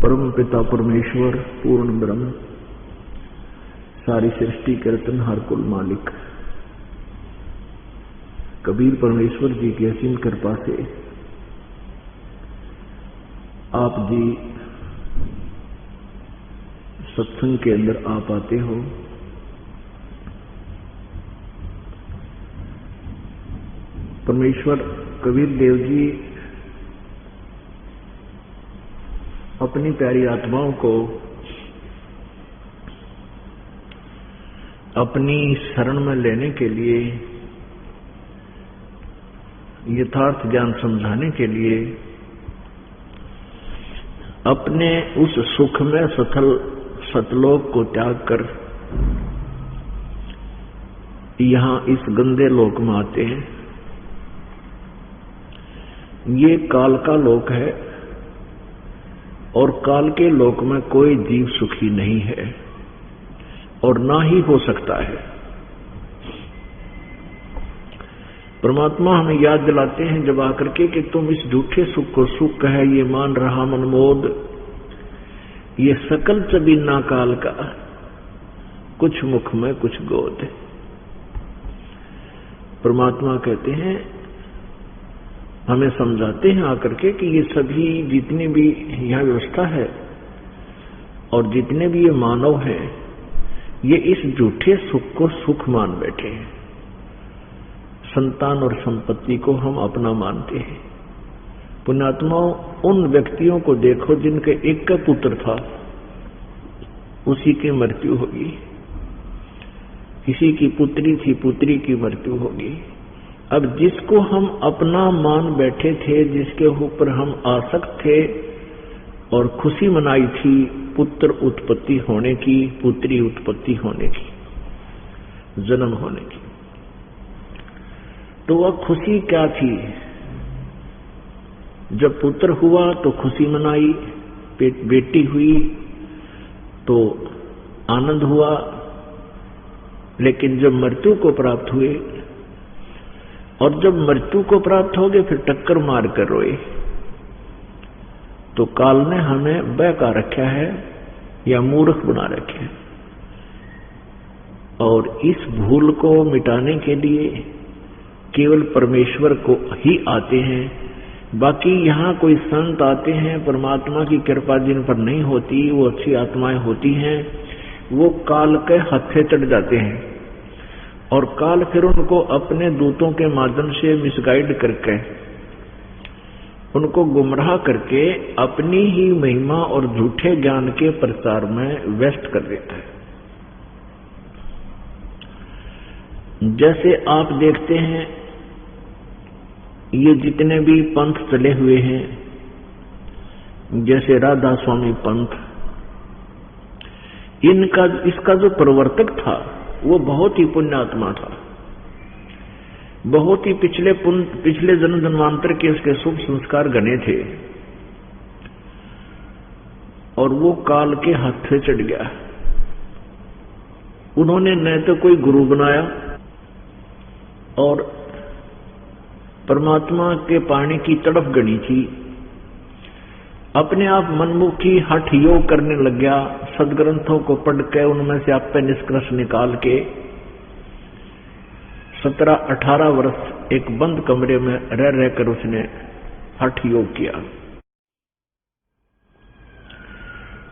परम पिता परमेश्वर पूर्ण ब्रह्म सारी सृष्टि के रतनहार कुल मालिक कबीर परमेश्वर जी की असीम कृपा से आप जी सत्संग के अंदर आ पाते हो। परमेश्वर कबीर देव जी अपनी प्यारी आत्माओं को अपनी शरण में लेने के लिए, यथार्थ ज्ञान समझाने के लिए अपने उस सुख में सतलोक को त्याग कर यहां इस गंदे लोक में आते हैं। ये काल का लोक है और काल के लोक में कोई जीव सुखी नहीं है और ना ही हो सकता है। परमात्मा हमें याद दिलाते हैं जब आकर के कि तुम इस झूठे सुख को सुख है ये मान रहा मनमोद, ये सकल चबीना काल का, कुछ मुख में कुछ गोद। परमात्मा कहते हैं, हमें समझाते हैं आकर के कि ये सभी जितनी भी यह व्यवस्था है और जितने भी ये मानव हैं, ये इस झूठे सुख को सुख मान बैठे हैं। संतान और संपत्ति को हम अपना मानते हैं। पुण्यात्माओं, उन व्यक्तियों को देखो जिनके एक का पुत्र था, उसी की मृत्यु होगी। किसी की पुत्री थी, पुत्री की मृत्यु होगी। अब जिसको हम अपना मान बैठे थे, जिसके ऊपर हम आसक्त थे और खुशी मनाई थी पुत्र उत्पत्ति होने की, पुत्री उत्पत्ति होने की, जन्म होने की, तो वह खुशी क्या थी? जब पुत्र हुआ तो खुशी मनाई, बेटी हुई तो आनंद हुआ, लेकिन जब मृत्यु को प्राप्त हुए और जब मृत्यु को प्राप्त हो गए फिर टक्कर मार कर रोए। तो काल ने हमें बहका रखा है या मूर्ख बना रखे हैं और इस भूल को मिटाने के लिए केवल परमेश्वर को ही आते हैं। बाकी यहाँ कोई संत आते हैं, परमात्मा की कृपा जिन पर नहीं होती, वो अच्छी आत्माएं होती हैं, वो काल के हाथ से चढ़ जाते हैं और काल फिर उनको अपने दूतों के माध्यम से मिसगाइड करके, उनको गुमराह करके अपनी ही महिमा और झूठे ज्ञान के प्रचार में व्यस्त कर देता है। जैसे आप देखते हैं ये जितने भी पंथ चले हुए हैं, जैसे राधा स्वामी पंथ, इसका जो प्रवर्तक था वो बहुत ही पुण्यात्मा था, बहुत ही पिछले जन्म जन्मांतर के उसके शुभ संस्कार गणे थे और वो काल के हाथ से चढ़ गया। उन्होंने न तो कोई गुरु बनाया और परमात्मा के पानी की तड़प गणी थी, अपने आप मनमुखी हठ योग करने लग गया। सदग्रंथों को पढ़ के उनमें से आप पे निष्कर्ष निकाल के 17-18 वर्ष एक बंद कमरे में रह रहकर उसने हठ योग किया।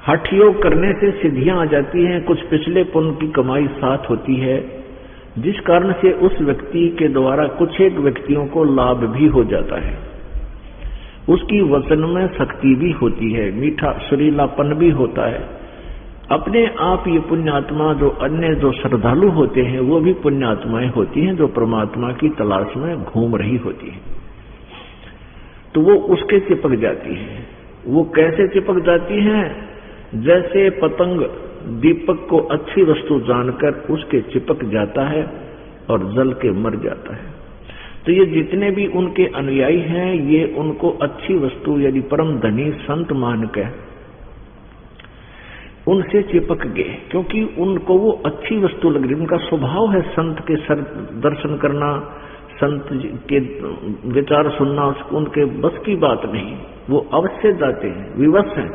हठ योग करने से सिद्धियां आ जाती हैं, कुछ पिछले पुण्य की कमाई साथ होती है, जिस कारण से उस व्यक्ति के द्वारा कुछ एक व्यक्तियों को लाभ भी हो जाता है। उसकी वचन में शक्ति भी होती है, मीठा सुरीलापन भी होता है। अपने आप ये पुण्यात्मा जो अन्य जो श्रद्धालु होते हैं वो भी पुण्यात्माएं होती हैं, जो परमात्मा की तलाश में घूम रही होती हैं, तो वो उसके चिपक जाती हैं। वो कैसे चिपक जाती हैं? जैसे पतंग दीपक को अच्छी वस्तु जानकर उसके चिपक जाता है और जल के मर जाता है। तो ये जितने भी उनके अनुयायी हैं, ये उनको अच्छी वस्तु यदि परम धनी संत मान के उनसे चिपक गए, क्योंकि उनको वो अच्छी वस्तु लग रही। उनका स्वभाव है संत के दर्शन करना, संत के विचार सुनना, उनके बस की बात नहीं। वो अवश्य जाते हैं, विवश हैं,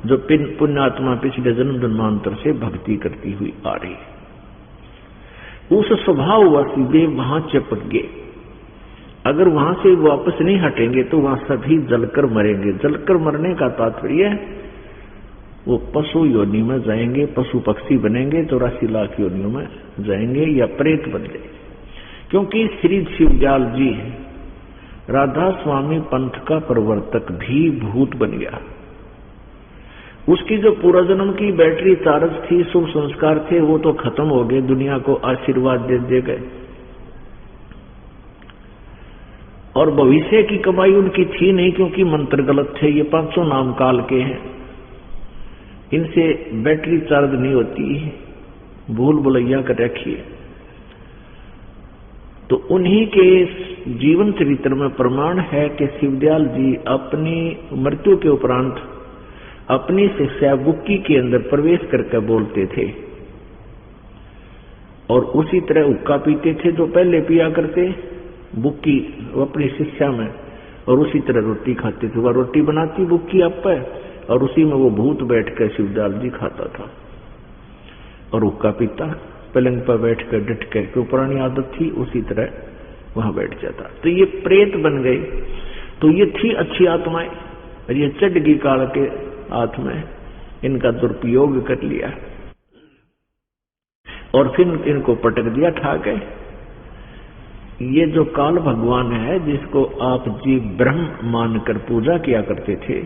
जो पुण्यात्मा पिछले जन्म जन्मांतर से भक्ति करती हुई आ रही है। उस स्वभाववासी वे वहां चिपक गए। अगर वहां से वापस नहीं हटेंगे तो वहां सभी जलकर मरेंगे। जलकर मरने का तात्पर्य वो पशु योनि में जाएंगे, पशु पक्षी बनेंगे, 84 लाख योनियों में जाएंगे या प्रेत बदले। क्योंकि श्री शिवदयाल जी राधा स्वामी पंथ का प्रवर्तक भी भूत बन गया। उसकी जो पूर्व जन्म की बैटरी चार्ज थी, शुभ संस्कार थे, वो तो खत्म हो गए, दुनिया को आशीर्वाद दे दे गए। और भविष्य की कमाई उनकी थी नहीं, क्योंकि मंत्र गलत थे। ये 500 नाम काल के हैं, इनसे बैटरी चार्ज नहीं होती, भूल भुलैया कर रखिए। तो उन्हीं के जीवन चरित्र में प्रमाण है कि शिवदयाल जी अपनी मृत्यु के उपरांत अपनी शिक्षा बुक्की के अंदर प्रवेश करके बोलते थे, और उसी तरह हुक्का पीते थे जो पहले पिया करते बुक्की अपनी शिक्षा में, और उसी तरह रोटी खाते थे। वह रोटी बनाती बुक्की आप पे, और उसी में वो भूत बैठ कर शिवदयाल जी खाता था, और हुक्का पीता पलंग पर बैठ कर डट कर, क्यों पुरानी आदत थी, उसी तरह वहां बैठ जाता। तो ये प्रेत बन गए। तो ये थी अच्छी आत्माएं, और ये चढ़गी काल के हाथ में इनका दुरुपयोग कर लिया, और फिर इनको पटक दिया ठाके। ये जो काल भगवान है, जिसको आप जी ब्रह्म मानकर पूजा किया करते थे,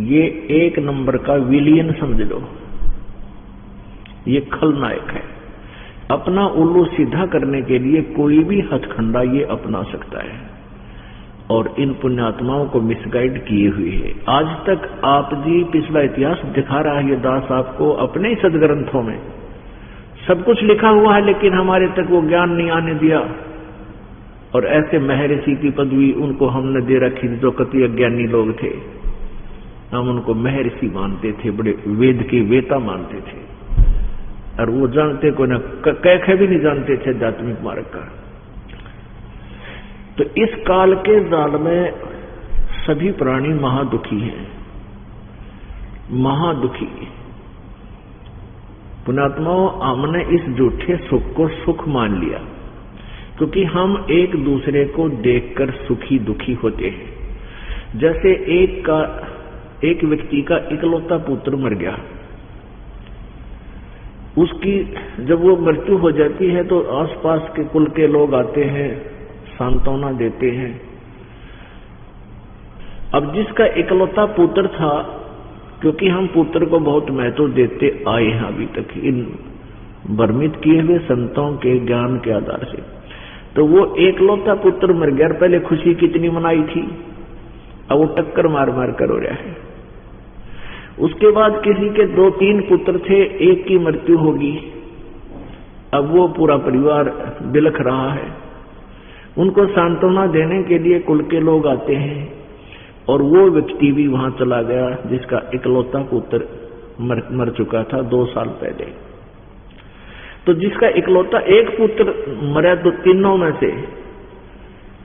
ये 1 नंबर का विलियन समझ लो। ये खलनायक है। अपना उल्लू सीधा करने के लिए कोई भी हथखंडा ये अपना सकता है, और इन पुण्यात्माओं को मिसगाइड किए हुए है। आज तक आप जी पिछला इतिहास दिखा रहा है ये दास आपको अपने सदग्रंथों में सब कुछ लिखा हुआ है, लेकिन हमारे तक वो ज्ञान नहीं आने दिया। और ऐसे महर्षि की पदवी उनको हमने दे रखी थी, जो कति अज्ञानी लोग थे। हम उनको महर्षि मानते थे, बड़े वेद के वेता मानते थे, और वो जानते को ना कैखे भी नहीं जानते थे आध्यात्मिक मार्ग का। तो इस काल के जाल में सभी प्राणी महादुखी हैं, महादुखी। पुण्यात्माओं, हमने इस झूठे सुख को सुख मान लिया, क्योंकि हम एक दूसरे को देखकर सुखी दुखी होते हैं। जैसे एक व्यक्ति का इकलौता पुत्र मर गया, उसकी जब वो मृत्यु हो जाती है तो आसपास के कुल के लोग आते हैं, सांत्वना देते हैं। अब जिसका इकलौता पुत्र था, क्योंकि हम पुत्र को बहुत महत्व देते आए हैं अभी तक इन भ्रमित किए हुए संतों के ज्ञान के आधार से, तो वो इकलौता पुत्र मर गया। पहले खुशी कितनी मनाई थी, अब वो टक्कर मार मार कर हो रहा है। उसके बाद किसी के 2-3 पुत्र थे, एक की मृत्यु होगी, अब वो पूरा परिवार बिलख रहा है। उनको सांत्वना देने के लिए कुल के लोग आते हैं, और वो व्यक्ति भी वहां चला गया जिसका इकलौता पुत्र मर चुका था 2 साल पहले। तो जिसका इकलौता एक पुत्र मरा, तो तीनों में से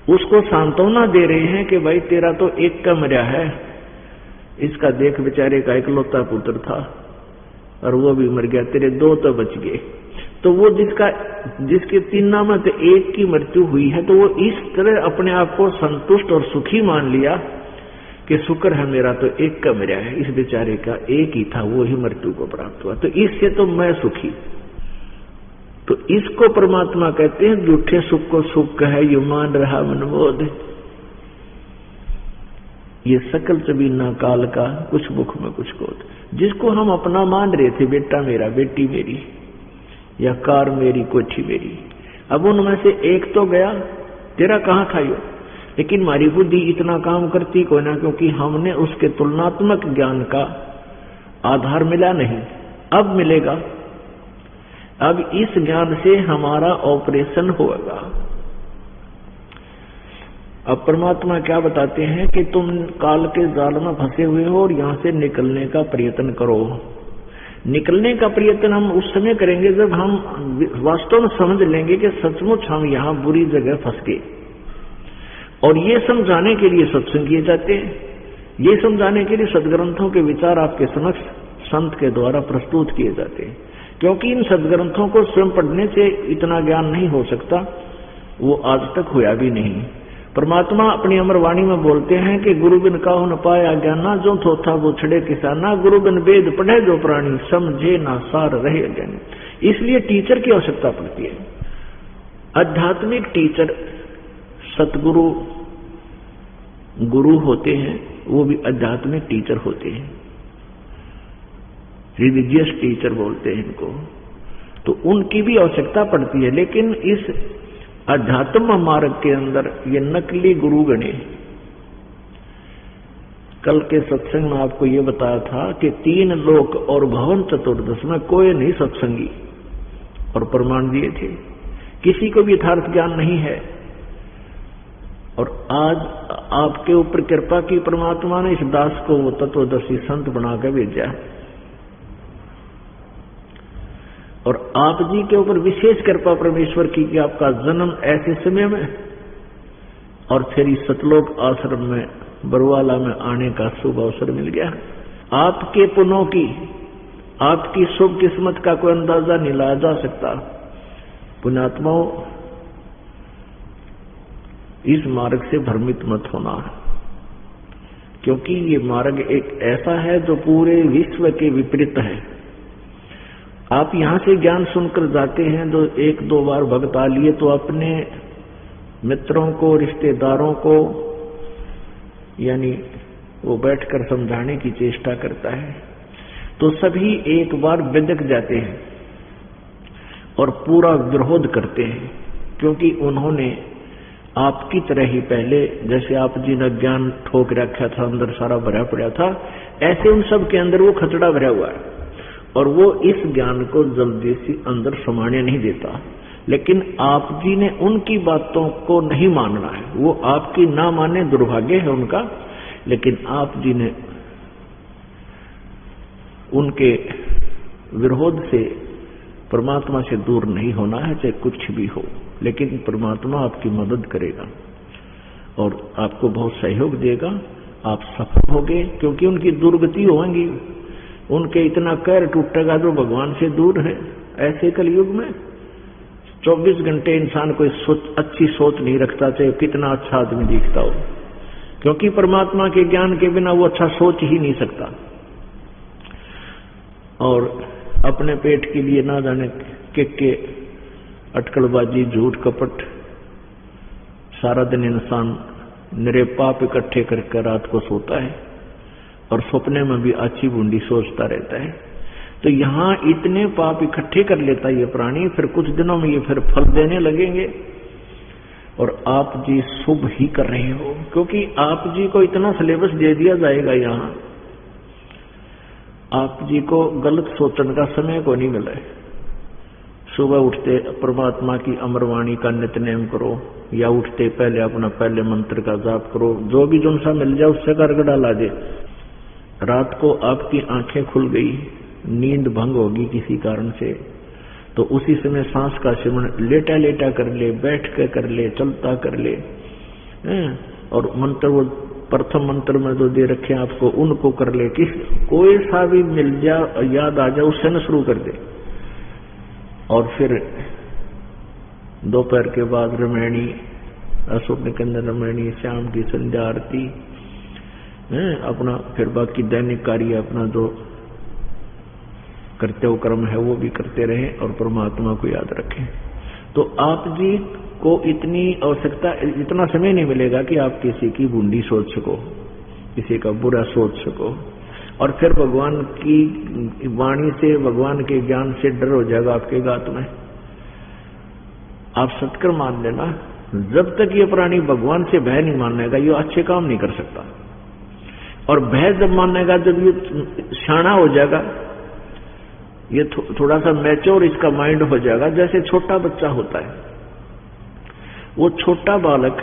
उसको सांत्वना दे रहे हैं कि भाई तेरा तो एक का मरा है, इसका देख, बेचारे का इकलौता पुत्र था और वो भी मर गया, तेरे 2 तो बच गए। तो वो जिसके 3 में से एक की मृत्यु हुई है, तो वो इस तरह अपने आप को संतुष्ट और सुखी मान लिया कि शुक्र है मेरा तो एक का मरा है, इस बेचारे का एक ही था, वो ही मृत्यु को प्राप्त हुआ, तो इससे तो मैं सुखी। तो इसको परमात्मा कहते हैं झूठे सुख को सुख कहे यू मान रहा मनमोद। ये सकल चबीना काल का कुछ मुख में कुछ क्रोध, जिसको हम अपना मान रहे थे, बेटा मेरा, बेटी मेरी, या कार मेरी, कोठी मेरी, अब उनमें से एक तो गया, तेरा कहाँ था यो। लेकिन हमारी बुद्धि इतना काम करती को ना, क्योंकि हमने उसके तुलनात्मक ज्ञान का आधार मिला नहीं, अब मिलेगा। अब इस ज्ञान से हमारा ऑपरेशन होगा। अब परमात्मा क्या बताते हैं कि तुम काल के जाल में फंसे हुए हो और यहां से निकलने का प्रयत्न करो। निकलने का प्रयत्न हम उस समय करेंगे जब हम वास्तव में समझ लेंगे कि सचमुच हम यहां बुरी जगह फंस गए। और ये समझाने के लिए सत्संग किए जाते हैं ये समझाने के लिए सदग्रंथों के विचार आपके समक्ष संत के द्वारा प्रस्तुत किए जाते हैं, क्योंकि इन सदग्रंथों को स्वयं पढ़ने से इतना ज्ञान नहीं हो सकता, वो आज तक हुआ भी नहीं। परमात्मा अपनी अमर वाणी में बोलते हैं कि गुरु बिन काहू न पाया ज्ञाना, जो थोथा वो छड़े किसाना, गुरु बिन वेद पढ़े जो प्राणी, समझे ना सार रहे अज्ञानी। इसलिए टीचर की आवश्यकता पड़ती है। आध्यात्मिक टीचर सतगुरु गुरु होते हैं, वो भी आध्यात्मिक टीचर होते हैं, रिलीजियस टीचर बोलते हैं इनको, तो उनकी भी आवश्यकता पड़ती है। लेकिन इस अध्यात्म मार्ग के अंदर ये नकली गुरु गणे, कल के सत्संग में आपको ये बताया था कि 3 लोक और भवन चतुर्दश में कोई नहीं सत्संगी, और प्रमाण दिए थे, किसी को भी यथार्थ ज्ञान नहीं है। और आज आपके ऊपर कृपा की परमात्मा ने इस दास को वो तत्वदर्शी संत बनाकर भेजा, और आप जी के ऊपर विशेष कृपा परमेश्वर की कि आपका जन्म ऐसे समय में और फिर इस सतलोक आश्रम में बरवाला में आने का शुभ अवसर मिल गया। आपके पुण्यों की, आपकी शुभ किस्मत का कोई अंदाजा नहीं लाया जा सकता। पुण्यात्माओं, इस मार्ग से भ्रमित मत होना, क्योंकि ये मार्ग एक ऐसा है जो पूरे विश्व के विपरीत है। आप यहां से ज्ञान सुनकर जाते हैं, जो 1-2 बार भगता लिए तो अपने मित्रों को, रिश्तेदारों को, यानी वो बैठकर समझाने की चेष्टा करता है, तो सभी एक बार बिदक जाते हैं और पूरा विरोध करते हैं, क्योंकि उन्होंने आपकी तरह ही पहले, जैसे आप जी ने ज्ञान ठोक रखा था, अंदर सारा भरा पड़ा था, ऐसे उन सब के अंदर वो खचड़ा भरा हुआ है, और वो इस ज्ञान को जल्दी से अंदर समाने नहीं देता। लेकिन आप जी ने उनकी बातों को नहीं मानना है, वो आपकी ना माने दुर्भाग्य है उनका, लेकिन आप जी ने उनके विरोध से परमात्मा से दूर नहीं होना है, चाहे कुछ भी हो। लेकिन परमात्मा आपकी मदद करेगा और आपको बहुत सहयोग देगा, आप सफल होंगे, क्योंकि उनकी दुर्गति होंगी, उनके इतना कैर टूटेगा जो भगवान से दूर है। ऐसे कलयुग में 24 घंटे इंसान कोई अच्छी सोच नहीं रखता, चाहे कितना अच्छा आदमी दिखता हो, क्योंकि परमात्मा के ज्ञान के बिना वो अच्छा सोच ही नहीं सकता। और अपने पेट के लिए ना जाने के अटकलबाजी, झूठ कपट, सारा दिन इंसान निरे पाप इकट्ठे करके रात को सोता है और सपने में भी अच्छी बूंदी सोचता रहता है। तो यहाँ इतने पाप इकट्ठे कर लेता है ये प्राणी, फिर कुछ दिनों में ये फिर फल देने लगेंगे। और आप जी शुभ ही कर रहे हो, क्योंकि आप जी को इतना सिलेबस दे दिया जाएगा, यहाँ आप जी को गलत सोचने का समय को नहीं मिला है। सुबह उठते परमात्मा की अमरवाणी का नित्यनेम करो, या उठते पहले अपना पहले मंत्र का जाप करो, जो भी जुन सा मिल जाए उससे करके डाला दे। रात को आपकी आंखें खुल गई, नींद भंग होगी किसी कारण से, तो उसी समय सांस का सिमरण लेटा लेटा कर ले, बैठ कर ले, चलता कर ले। और मंत्र वो प्रथम मंत्र में जो दे रखे आपको उनको कर ले, कोई सा भी मिल जाए याद आ जाए उससे न शुरू कर दे। और फिर दोपहर के बाद रामायणी, अशोक निकंदन रामायणी, शाम की संध्या आरती, अपना फिर बाकी दैनिक कार्य अपना जो कर्तव्य कर्म है वो भी करते रहें और परमात्मा को याद रखें। तो आप जी को इतनी आवश्यकता, इतना समय नहीं मिलेगा कि आप किसी की बूंदी सोच सको, किसी का बुरा सोच सको, और फिर भगवान की वाणी से, भगवान के ज्ञान से डर हो जाएगा आपके गात में। आप सत्कर मान लेना, जब तक ये प्राणी भगवान से भय नहीं मानेगा ये अच्छे काम नहीं कर सकता। और भय जब मानेगा, जब ये शाना हो जाएगा, ये थोड़ा सा मैच्योर इसका माइंड हो जाएगा, जैसे छोटा बच्चा होता है, वो छोटा बालक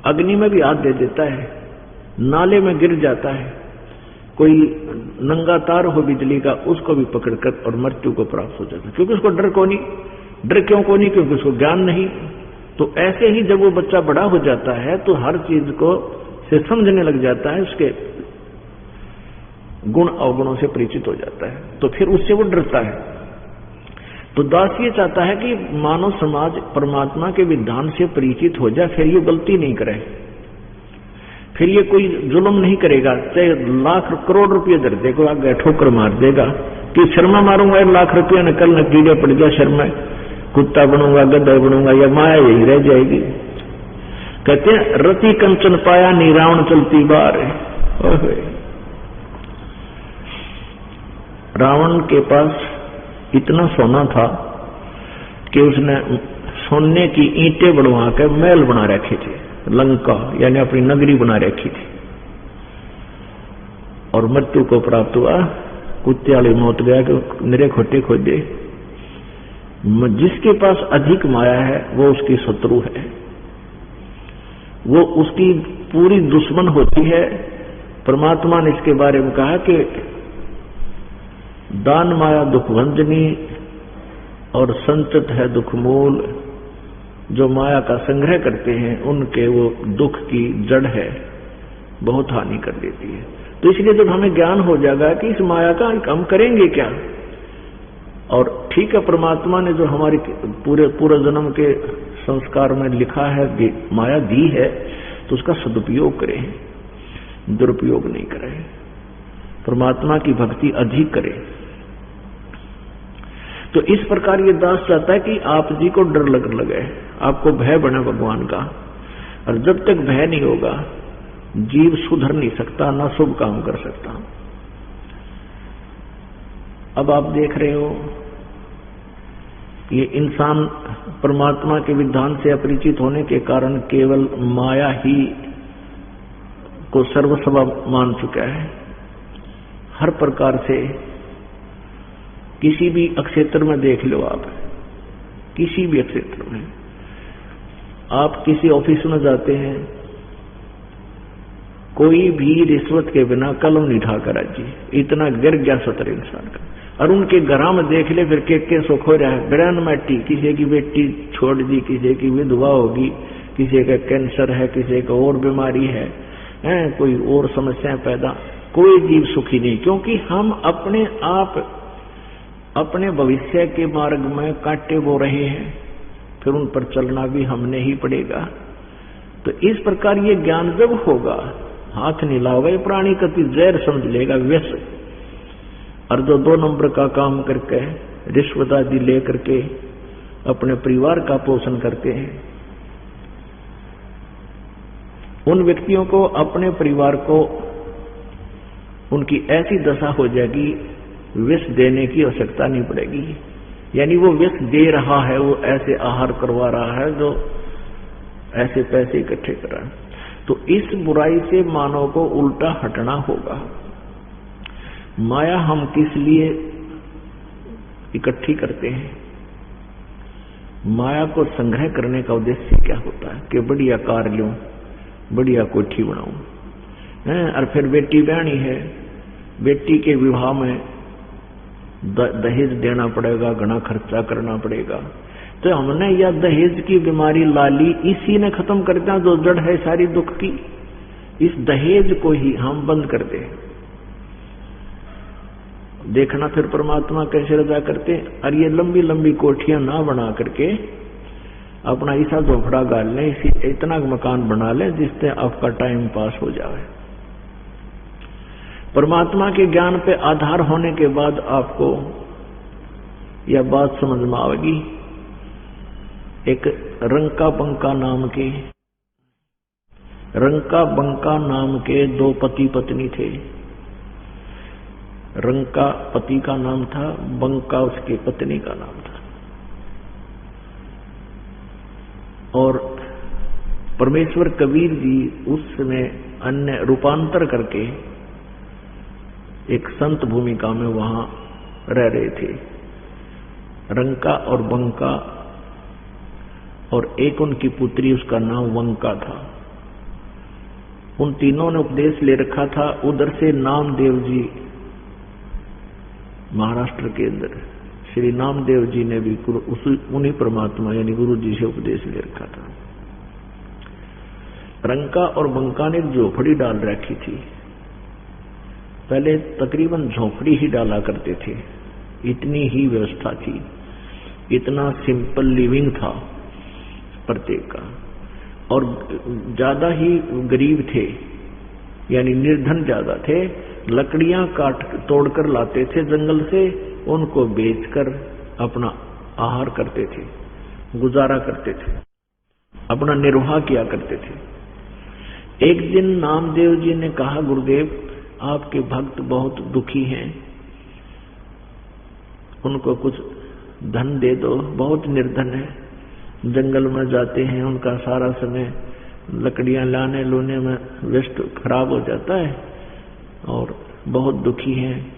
अग्नि में भी हाथ दे देता है, नाले में गिर जाता है, कोई नंगा तार हो बिजली का उसको भी पकड़कर और मृत्यु को प्राप्त हो जाता है, क्योंकि उसको डर को नहीं। डर क्यों को नहीं? क्योंकि उसको ज्ञान नहीं। तो ऐसे ही जब वो बच्चा बड़ा हो जाता है तो हर चीज को से समझने लग जाता है, उसके गुण अवगुणों से परिचित हो जाता है, तो फिर उससे वो डरता है। तो दास ये चाहता है कि मानव समाज परमात्मा के विधान से परिचित हो जाए, फिर ये गलती नहीं करे, फिर ये कोई जुल्म नहीं करेगा, चाहे लाख करोड़ रुपये दर देगा, आगे ठोकर मार देगा कि शर्मा मारूंगा 1 लाख रुपया न कल न कीड़े पड़ गया, शर्मा कुत्ता बनूंगा, गधा बनूंगा, या माया यही रह जाएगी। कहते हैं रति कंचन पाया नी रावण चलती बार। रावण के पास इतना सोना था कि उसने सोने की ईंटें बढ़वा कर महल बना रखे थे, लंका यानी अपनी नगरी बना रखी थी, और मृत्यु को प्राप्त हुआ, कुत्ते वाली मौत गया कि मेरे खोटे खोदे। जिसके पास अधिक माया है वो उसकी शत्रु है, वो उसकी पूरी दुश्मन होती है। परमात्मा ने इसके बारे में कहा कि दान माया दुखभंजनी और संचित है दुख मूल। जो माया का संग्रह करते हैं उनके वो दुख की जड़ है, बहुत हानि कर देती है। तो इसलिए जब हमें ज्ञान हो जाएगा कि इस माया का हम करेंगे क्या, और ठीक है परमात्मा ने जो हमारी पूरे जन्म के संस्कार में लिखा है, माया दी है, तो उसका सदुपयोग करें, दुरुपयोग नहीं करें, परमात्मा की भक्ति अधिक करें। तो इस प्रकार ये दास चाहता है कि आप जी को डर लगे, आपको भय बने भगवान का, और जब तक भय नहीं होगा जीव सुधर नहीं सकता, ना शुभ काम कर सकता। अब आप देख रहे हो ये इंसान परमात्मा के विधान से अपरिचित होने के कारण केवल माया ही को सर्वस्व मान चुका है। हर प्रकार से किसी भी क्षेत्र में देख लो आप, किसी भी क्षेत्र में आप किसी ऑफिस में जाते हैं, कोई भी रिश्वत के बिना कलम नहीं ढाकर राजी, इतना गिर गया सतर इंसान का। और उनके घरों में देख ले फिर के सुख हो रहा है, बिरान माटी, किसी की बेटी छोड़ दी, किसी की विधवा होगी, किसी का कैंसर है, किसी का और बीमारी है, कोई और समस्याएं पैदा, कोई जीव सुखी नहीं, क्योंकि हम अपने आप अपने भविष्य के मार्ग में कांटे बो रहे हैं, फिर उन पर चलना भी हमने ही पड़ेगा। तो इस प्रकार ये ज्ञान जब होगा, हाथ नहीं लाओगा, ये प्राणी कति जहर समझ लेगा, व्यस। और जो 2 नंबर का काम करके रिश्वत आदि ले करके अपने परिवार का पोषण करते हैं, उन व्यक्तियों को, अपने परिवार को, उनकी ऐसी दशा हो जाएगी, विष देने की आवश्यकता नहीं पड़ेगी। यानी वो विष दे रहा है, वो ऐसे आहार करवा रहा है, जो ऐसे पैसे इकट्ठे कर रहा है। तो इस बुराई से मानव को उल्टा हटना होगा। माया हम किस लिए इकट्ठी करते हैं? माया को संग्रह करने का उद्देश्य क्या होता है कि बढ़िया कार लूं, बढ़िया कोठी बनाऊं, और फिर बेटी बहनी है, बेटी के विवाह में दहेज देना पड़ेगा, घना खर्चा करना पड़ेगा। तो हमने यह दहेज की बीमारी लाली इसी ने खत्म कर दिया, जो जड़ है सारी दुख की। इस दहेज को ही हम बंद कर दे। देखना फिर परमात्मा कैसे रजा करते। और ये लंबी लंबी कोठियां ना बना करके अपना ऐसा झोपड़ा गाल लें, इतना मकान बना लें जिससे आपका टाइम पास हो जाए। परमात्मा के ज्ञान पे आधार होने के बाद आपको यह बात समझ में आएगी। एक रंका बंका नाम के 2 पति पत्नी थे। रंका पति का नाम था, बंका उसकी पत्नी का नाम था। और परमेश्वर कबीर जी उस समय अन्य रूपांतर करके एक संत भूमिका में वहां रह रहे थे। रंका और बंका, और एक उनकी पुत्री, उसका नाम वंका था। उन तीनों ने उपदेश ले रखा था। उधर से नामदेव जी, महाराष्ट्र के अंदर श्री नामदेव जी ने भी उन्हीं परमात्मा यानी गुरु जी से उपदेश ले रखा था। रंका और बंका ने एक झोपड़ी डाल रखी थी। पहले तकरीबन झोपड़ी ही डाला करते थे, इतनी ही व्यवस्था थी, इतना सिंपल लिविंग था प्रत्येक का। और ज्यादा ही गरीब थे, यानी निर्धन ज्यादा थे। लकड़ियां काट तोड़कर लाते थे जंगल से, उनको बेचकर अपना आहार करते थे, गुजारा करते थे, अपना निर्वाह किया करते थे। एक दिन नामदेव जी ने कहा, गुरुदेव आपके भक्त बहुत दुखी हैं, उनको कुछ धन दे दो, बहुत निर्धन है, जंगल में जाते हैं, उनका सारा समय लकड़ियां लाने लूने में व्यस्त खराब हो जाता है और बहुत दुखी हैं,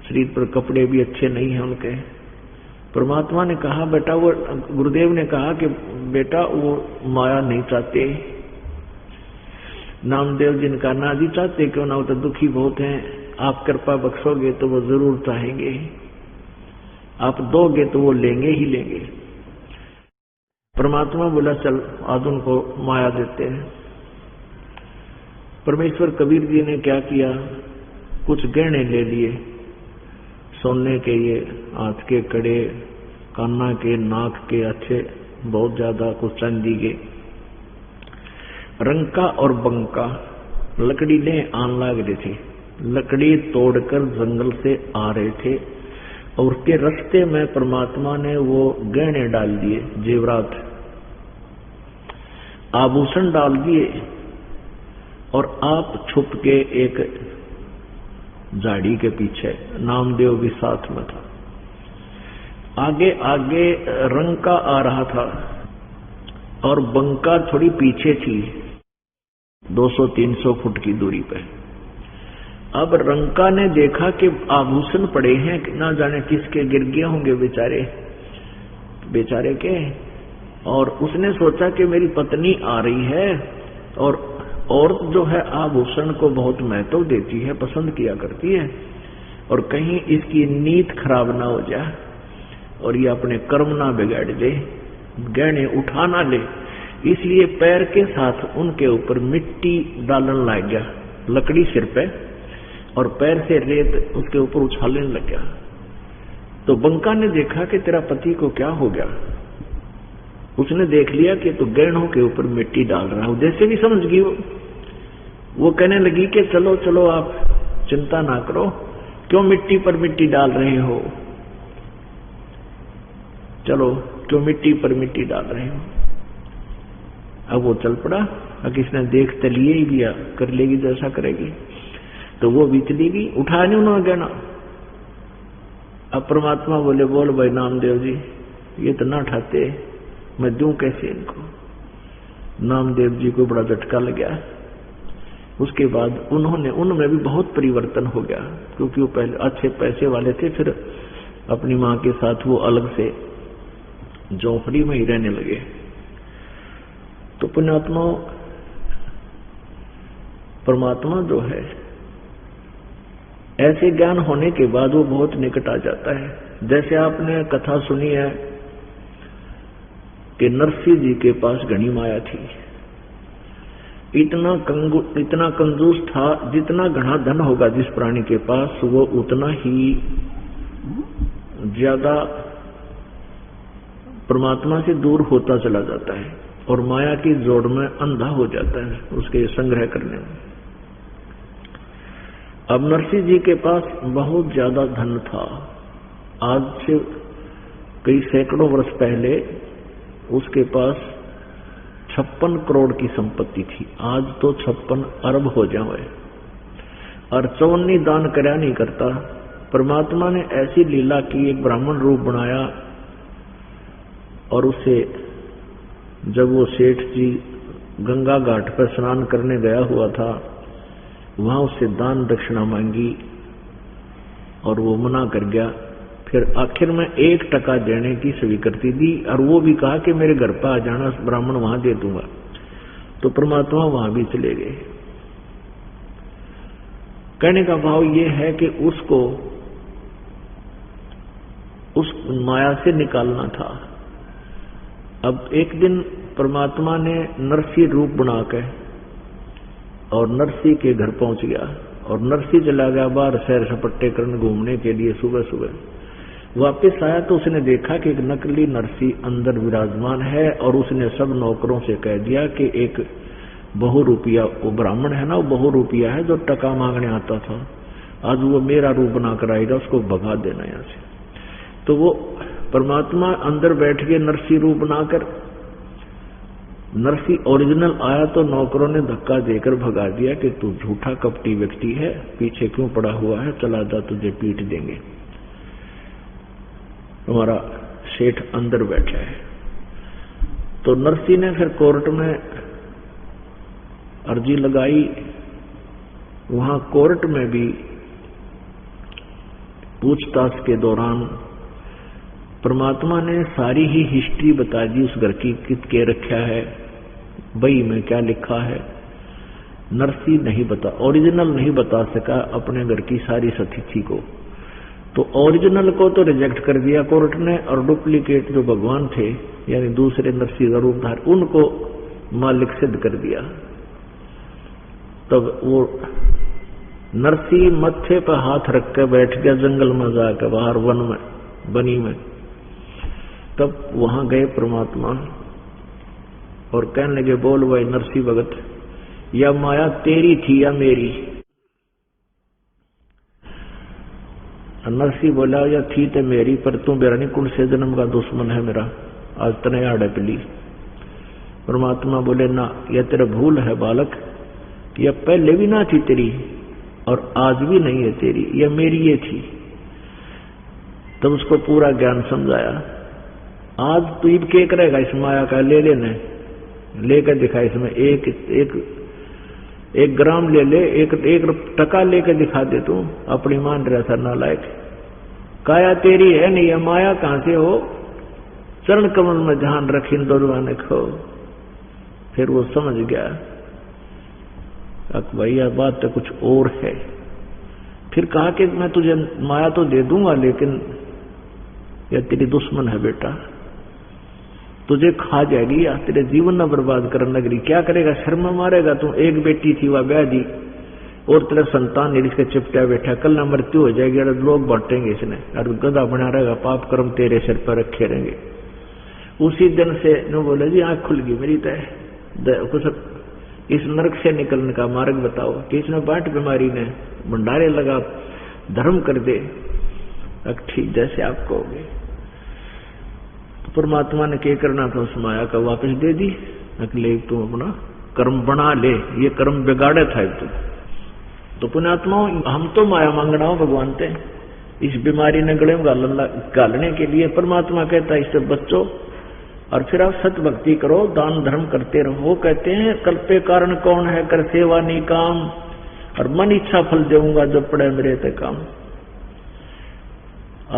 शरीर पर कपड़े भी अच्छे नहीं हैं उनके। परमात्मा ने कहा, बेटा वो, गुरुदेव ने कहा कि बेटा वो माया नहीं चाहते। नामदेव जी ने कहा, ना जी चाहते क्यों ना, वो तो दुखी बहुत हैं, आप कृपा बख्शोगे तो वो जरूर चाहेंगे, आप दोगे तो वो लेंगे ही लेंगे। परमात्मा बोला, चल आज उनको माया देते हैं। परमेश्वर कबीर जी ने क्या किया, कुछ गहने ले लिए, सोने के, ये हाथ के कड़े, कान्ना के, नाक के अच्छे, बहुत ज्यादा, कुछ चांदी के। रंका और बंका लकड़ी ले आन लाग रहे थे, लकड़ी तोड़कर जंगल से आ रहे थे और उसके रास्ते में परमात्मा ने वो गहने डाल दिए, जेवरात, आभूषण डाल दिए। और आप छुप के एक झाड़ी के पीछे, नामदेव भी साथ में था, आगे आगे रंका आ रहा था और बंका थोड़ी पीछे थी, 200-300 फुट की दूरी पे। अब रंका ने देखा कि आभूषण पड़े हैं, ना जाने किसके गिर गए होंगे बेचारे के, और उसने सोचा कि मेरी पत्नी आ रही है, और औरत जो है आभूषण को बहुत महत्व देती है, पसंद किया करती है, और कहीं इसकी नीयत खराब ना हो जाए और ये अपने कर्म ना बिगाड़ दे, गहने उठा ना ले, इसलिए पैर के साथ उनके ऊपर मिट्टी डालने लग गया, लकड़ी सिर पे, और पैर से रेत उसके ऊपर उछालने लग गया। तो बंका ने देखा कि तेरा पति को क्या हो गया। उसने देख लिया कि तो गहनों के ऊपर मिट्टी डाल रहा है, उद्देश्य भी समझ गई वो कहने लगी कि चलो चलो आप चिंता ना करो, क्यों मिट्टी पर मिट्टी डाल रहे हो, चलो क्यों मिट्टी पर मिट्टी डाल रहे हो। अब वो चल पड़ा, अब किसने देख तो लिए ही लिया, कर लेगी जैसा करेगी, तो वो भी चली गई, उठा नहीं उन्होंने गहना। अब परमात्मा बोले, बोल भाई नामदेव जी, ये तो ना उठाते, मैं दूं कैसे इनको। नामदेव जी को बड़ा झटका लग गया। उसके बाद उनमें भी बहुत परिवर्तन हो गया, क्योंकि वो पहले अच्छे पैसे वाले थे, फिर अपनी मां के साथ वो अलग से झोंपड़ी में ही रहने लगे। तो पुण्यात्मा, परमात्मा जो है, ऐसे ज्ञान होने के बाद वो बहुत निकट आ जाता है। जैसे आपने कथा सुनी है कि नरसिंह जी के पास घनी माया थी, इतना कंजूस था, जितना घना धन होगा जिस प्राणी के पास, वो उतना ही ज्यादा परमात्मा से दूर होता चला जाता है और माया की जोड़ में अंधा हो जाता है उसके संग्रह करने में। अब नरसिंह जी के पास बहुत ज्यादा धन था। आज से कई सैकड़ों वर्ष पहले उसके पास 56 करोड़ की संपत्ति थी, आज तो 56 अरब हो जाए, और चौनी दान कर्या नहीं करता। परमात्मा ने ऐसी लीला की, एक ब्राह्मण रूप बनाया, और उसे जब वो सेठ जी गंगा घाट पर स्नान करने गया हुआ था, वहां उससे दान दक्षिणा मांगी और वो मना कर गया। फिर आखिर में 1 टका देने की स्वीकृति दी, और वो भी कहा कि मेरे घर पर आ जाना, ब्राह्मण वहां दे दूंगा। तो परमात्मा वहां भी चले गए। कहने का भाव ये है कि उसको उस माया से निकालना था। अब एक दिन परमात्मा ने नरसी रूप बनाकर और नरसी के घर पहुंच गया और नरसी चला गया बाहर सैर सपट्टे करने घूमने के लिए। सुबह सुबह वापस आया तो उसने देखा कि एक नकली नरसी अंदर विराजमान है और उसने सब नौकरों से कह दिया कि एक बहुरूपिया, वो ब्राह्मण है ना, वो बहुरूपिया है जो टका मांगने आता था, आज वो मेरा रूप बनाकर आएगा, उसको भगा देना यहाँ से। तो वो परमात्मा अंदर बैठ के नरसी रूप बनाकर, नरसी ओरिजिनल आया तो नौकरों ने धक्का देकर भगा दिया कि तू झूठा कपटी व्यक्ति है, पीछे क्यों पड़ा हुआ है, चला जा, तुझे पीट देंगे, तुम्हारा सेठ अंदर बैठा है। तो नरसी ने फिर कोर्ट में अर्जी लगाई। वहां कोर्ट में भी पूछताछ के दौरान परमात्मा ने सारी ही हिस्ट्री बता दी उस घर की, किसके रखा है, बही में क्या लिखा है। नरसी नहीं बता, ओरिजिनल नहीं बता सका अपने घर की सारी स्थिति को। तो ओरिजिनल को तो रिजेक्ट कर दिया कोर्ट ने, और डुप्लीकेट जो भगवान थे यानी दूसरे नरसी का रूपधार, उनको मालिक सिद्ध कर दिया। तब वो नरसी मत्थे पर हाथ रख कर बैठ गया जंगल में जाकर, बाहर वन में, बनी में। तब वहां गए परमात्मा और कहने लगे, बोल भाई नरसी भगत, या माया तेरी थी या मेरी? नरसी बोला, या थी तो मेरी, पर तू मेरा नहीं, कुल से जन्म का दुश्मन है मेरा, आज तने आड़े पिली। परमात्मा बोले, ना, यह तेरा भूल है बालक, यह पहले भी ना थी तेरी और आज भी नहीं है तेरी, यह मेरी ये थी। तब उसको पूरा ज्ञान समझाया। आज तू इब के करेगा इस माया का, ले लेने, लेकर दिखा, इसमें एक ग्राम ले ले, एक टका लेकर दिखा दे, तू अपनी मान रहा था नालायक। काया तेरी है नहीं, यह माया कहां से हो? चरण कमल में ध्यान रखी इन दोनों को। फिर वो समझ गया, अब भाई यह बात तो कुछ और है। फिर कहा कि मैं तुझे माया तो दे दूंगा, लेकिन यह तेरी दुश्मन है बेटा, तुझे खा जाएगी या तेरे जीवन न बर्बाद करने लगी। क्या करेगा, शर्म मारेगा तू? एक बेटी थी वह ब्याह दी और तेरा संतान नहीं, इसके चिपटा बैठा, कल न मृत्यु हो जाएगी और लोग बांटेंगे इसने, और गधा बना रहेगा, पाप कर्म तेरे सिर पर रखे रहेंगे। उसी दिन से न बोले जी आंख खुल गई मेरी, तय कुछ इस नरक से निकलने का मार्ग बताओ। कि इसमें बाट बीमारी ने भंडारे लगा, धर्म कर दे, ठीक जैसे आप कहोगे। तो परमात्मा ने क्या करना था, उस माया का वापस दे दी, ले तुम अपना कर्म बना ले, ये कर्म बिगाड़े था तुम। तो पुण्यात्माओं, हम तो माया मांगना हो भगवान ते, इस बीमारी ने गले में गालने के लिए परमात्मा कहता है इससे बच्चों, और फिर आप सत भक्ति करो, दान धर्म करते रहो। कहते हैं कल्पे कारण कौन है, कर सेवा नहीं काम, और मन इच्छा फल देऊंगा जब पड़े मेरे ते काम।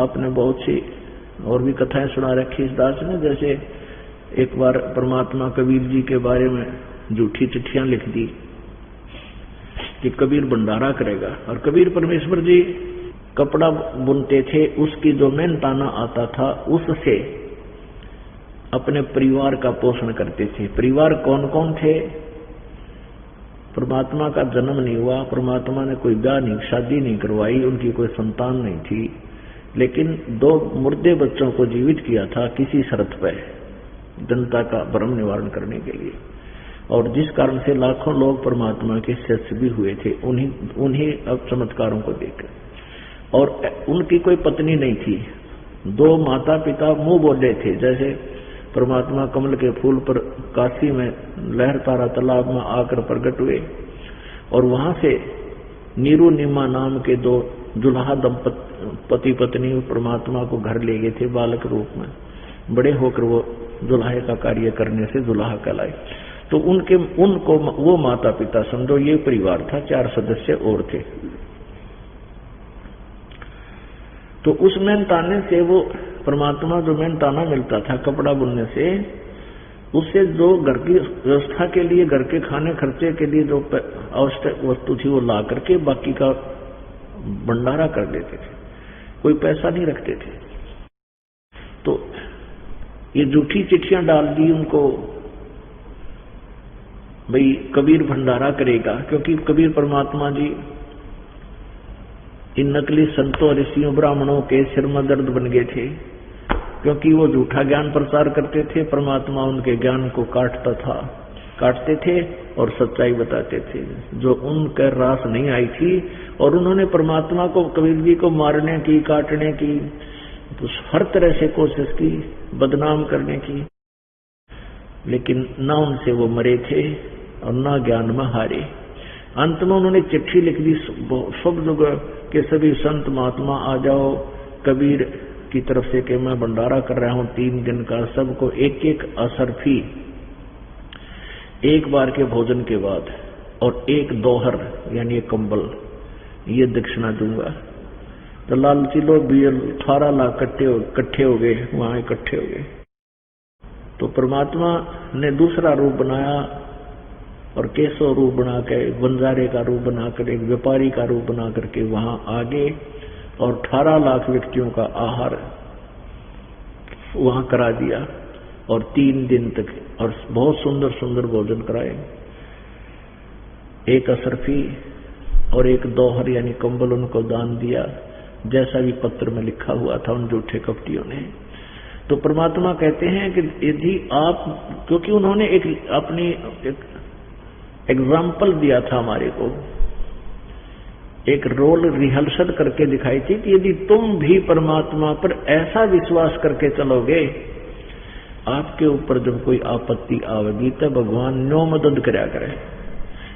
आपने बहुत सी और भी कथाएं सुना रखी इस दास ने। जैसे एक बार परमात्मा कबीर जी के बारे में झूठी चिट्ठियां लिख दी कि कबीर भंडारा करेगा, और कबीर परमेश्वर जी कपड़ा बुनते थे, उसकी जो मेहनताना आता था उससे अपने परिवार का पोषण करते थे। परिवार कौन कौन थे? परमात्मा का जन्म नहीं हुआ, परमात्मा ने कोई ब्याह नहीं, शादी नहीं करवाई, उनकी कोई संतान नहीं थी, लेकिन 2 मुर्दे बच्चों को जीवित किया था किसी शर्त पर, जनता का भ्रम निवारण करने के लिए, और जिस कारण से लाखों लोग परमात्मा के शिष्य भी हुए थे उन्हीं अब चमत्कारों को देखकर। और उनकी कोई पत्नी नहीं थी, 2 माता पिता मुंह बोले थे। जैसे परमात्मा कमल के फूल पर काशी में लहर तारा तालाब में आकर प्रकट हुए, और वहां से नीरू निमा नाम के 2 दुल्हा पति पत्नी परमात्मा को घर ले गए थे बालक रूप में। बड़े होकर वो दुल्हे का कार्य करने से दुल्हा कहलाए। तो उनको वो माता पिता समझो, ये परिवार था, 4 सदस्य और थे। तो उस मेहनताने से वो परमात्मा जो मेहनताना मिलता था कपड़ा बुनने से, उससे जो घर की व्यवस्था के लिए, घर के खाने खर्चे के लिए जो आवश्यक वस्तु थी वो ला करके बाकी का भंडारा कर देते थे, कोई पैसा नहीं रखते थे। तो ये झूठी चिट्ठियां डाल दी उनको भाई कबीर भंडारा करेगा, क्योंकि कबीर परमात्मा जी इन नकली संतों ऋषियों ब्राह्मणों के सिर में दर्द बन गए थे, क्योंकि वो झूठा ज्ञान प्रचार करते थे। परमात्मा उनके ज्ञान को काटते थे और सच्चाई बताते थे जो उनके रास नहीं आई थी। और उन्होंने परमात्मा को, कबीर जी को मारने की, काटने की, तो हर तरह से कोशिश की, बदनाम करने की, लेकिन ना उनसे वो मरे थे और ना ज्ञान में हारे। अंत में उन्होंने चिट्ठी लिख दी सब जगह के सभी संत महात्मा आ जाओ कबीर की तरफ से कि मैं भंडारा कर रहा हूं 3 दिन का, सबको एक एक असरफी एक बार के भोजन के बाद और एक दोहर यानी एक कंबल ये दक्षिणा दूंगा। तो लालची लोग भी 18 लाख इकट्ठे हो गए, वहां इकट्ठे हो गए। तो परमात्मा ने दूसरा रूप बनाया और केशव रूप बना के, बंजारे का रूप बनाकर, एक व्यापारी का रूप बना करके वहां आगे और 18 लाख व्यक्तियों का आहार वहां करा दिया और 3 दिन तक, और बहुत सुंदर सुंदर भोजन कराए। एक असरफी और एक दोहर यानी कंबल उनको दान दिया, जैसा भी पत्र में लिखा हुआ था उन झूठे कपटियों ने। तो परमात्मा कहते हैं कि यदि आप, क्योंकि उन्होंने एक अपनी एग्जाम्पल दिया था हमारे को, एक रोल रिहर्सल करके दिखाई थी कि यदि तुम भी परमात्मा पर ऐसा विश्वास करके चलोगे, आपके ऊपर जब कोई आपत्ति आवेगी तो भगवान न्यो मदद करया करे।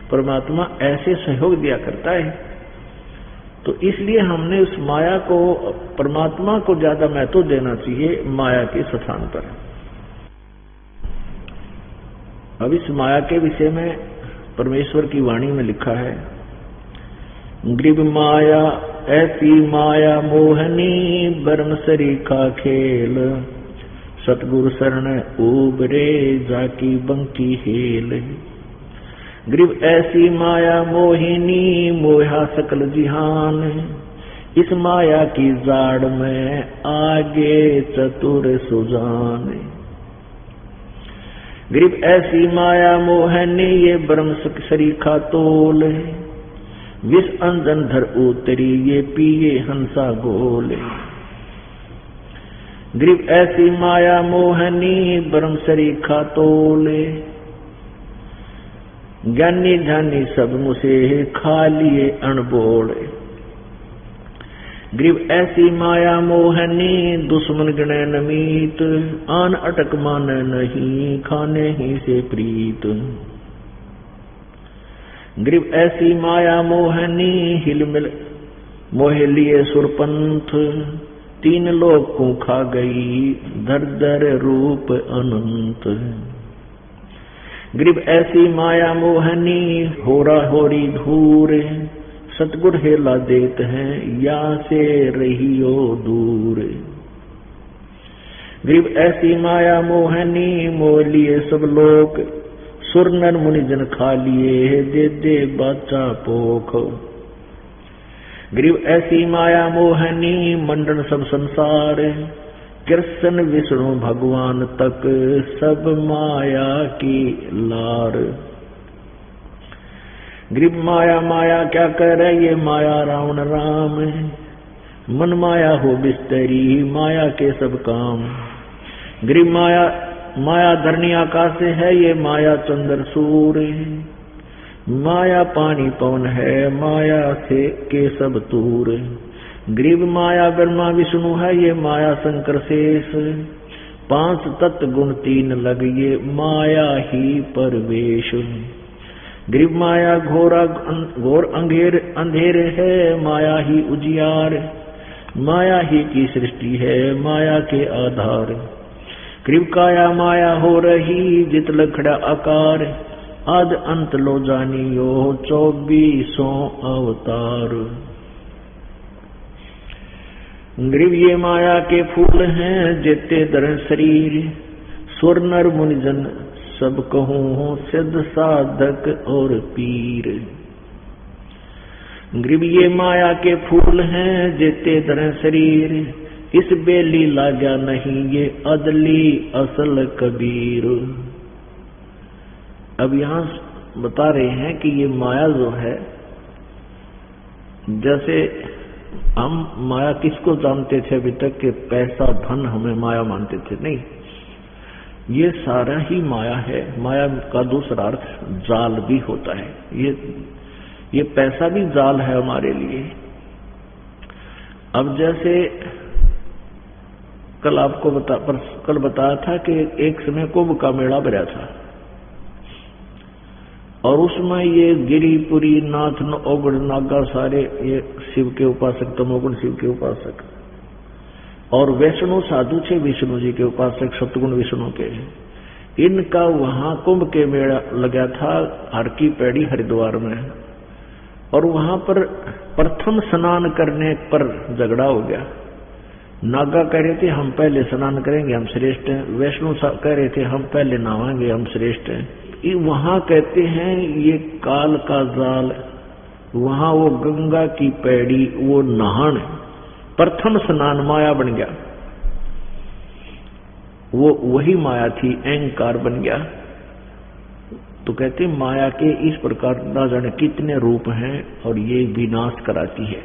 परमात्मा ऐसे सहयोग दिया करता है। तो इसलिए हमने उस माया को, परमात्मा को ज्यादा महत्व देना चाहिए माया के स्थान पर। अब इस माया के विषय में परमेश्वर की वाणी में लिखा है, ग्रीब माया ऐसी माया मोहनी बरम सरीखा खेल, सतगुरु शरण उबरे जाकी बंकी हेल। ग्रीब ऐसी माया मोहिनी मोहा सकल जिहान, इस माया की जाड़ में आगे चतुर सुजान। ग्रीब ऐसी माया मोहनी ये ब्रह्म सरीखा तोल, विष अंजन धर उतरी ये पिए हंसा गोल। ग्रीब ऐसी माया मोहनी ब्रह्म सरीखा तोले, ज्ञानी ध्यानी सब मुझे खा लिए अणबोल। ग्रीब ऐसी माया मोहनी दुश्मन गणे नमीत, आन अटक मान नहीं खाने ही से प्रीत। ग्रीब ऐसी माया मोहनी हिलमिल मोह लिए सुरपंथ, 3 लोक को खा गई धर धर रूप अनंत। ग्रीब ऐसी माया मोहनी होरा होरी धूर, सतगुर हेला देत हैं या से रहियो दूर। ग्रीब ऐसी माया मोहनी मोह लिए सब लोक, सुर नर मुनिजन खा लिए दे दे बाचा पोख। ग्रीब ऐसी माया मोहनी मंडन सब संसार, कृष्ण विष्णु भगवान तक सब माया की लार। ग्रीब माया माया क्या करे ये माया रावण राम, मन माया हो बिस्तरी माया के सब काम। ग्रीब माया माया धरनी आकाश है ये माया चंद्र सूर्य, माया पानी पवन है माया से के सब तूर। ग्रीब माया ब्रह्मा विष्णु है ये माया शंकर शेष, 5 तत्व गुण 3 लग ये माया ही परवेश। ग्रीब माया घोर अंधेर है माया ही उजियार, माया ही की सृष्टि है माया के आधार। ग्रीब काया माया हो रही जित लखड़ा आकार, आद अंत लो जानियो 24 अवतार। ग्रीब ये माया के फूल हैं जेते दर शरीर, सुर नर मुनिजन सब कहूं सिद्ध साधक और पीर। ग्रीब ये माया के फूल हैं जेते दर शरीर, इस बेली लाग्या नहीं ये अदली असल कबीर। अब यहां बता रहे हैं कि ये माया जो है, जैसे हम माया किसको जानते थे अभी तक कि पैसा धन हमें माया मानते थे, नहीं, ये सारा ही माया है। माया का दूसरा अर्थ जाल भी होता है। ये पैसा भी जाल है हमारे लिए। अब जैसे कल आपको कल बताया था कि एक समय कुंभ का मेला भरा था और उसमें ये गिरिपुरी, नाथ, ओगड़, नागा सारे ये शिव के उपासक, तमोगुण शिव के उपासक, और वैष्णो साधु थे विष्णु जी के उपासक, सतगुण विष्णु के। इनका वहां कुंभ के मेला लगा था हर की पैड़ी हरिद्वार में, और वहां पर प्रथम स्नान करने पर झगड़ा हो गया। नागा कह रहे थे हम पहले स्नान करेंगे, हम श्रेष्ठ हैं। वैष्णो कह रहे थे हम पहले नहाएंगे, हम श्रेष्ठ हैं। वहां कहते हैं ये काल का जाल, वहां वो गंगा की पैड़ी, वो नहान, प्रथम स्नान माया बन गया। वो वही माया थी, अहंकार बन गया। तो कहते माया के इस प्रकार ना जाने कितने रूप हैं और ये विनाश कराती है।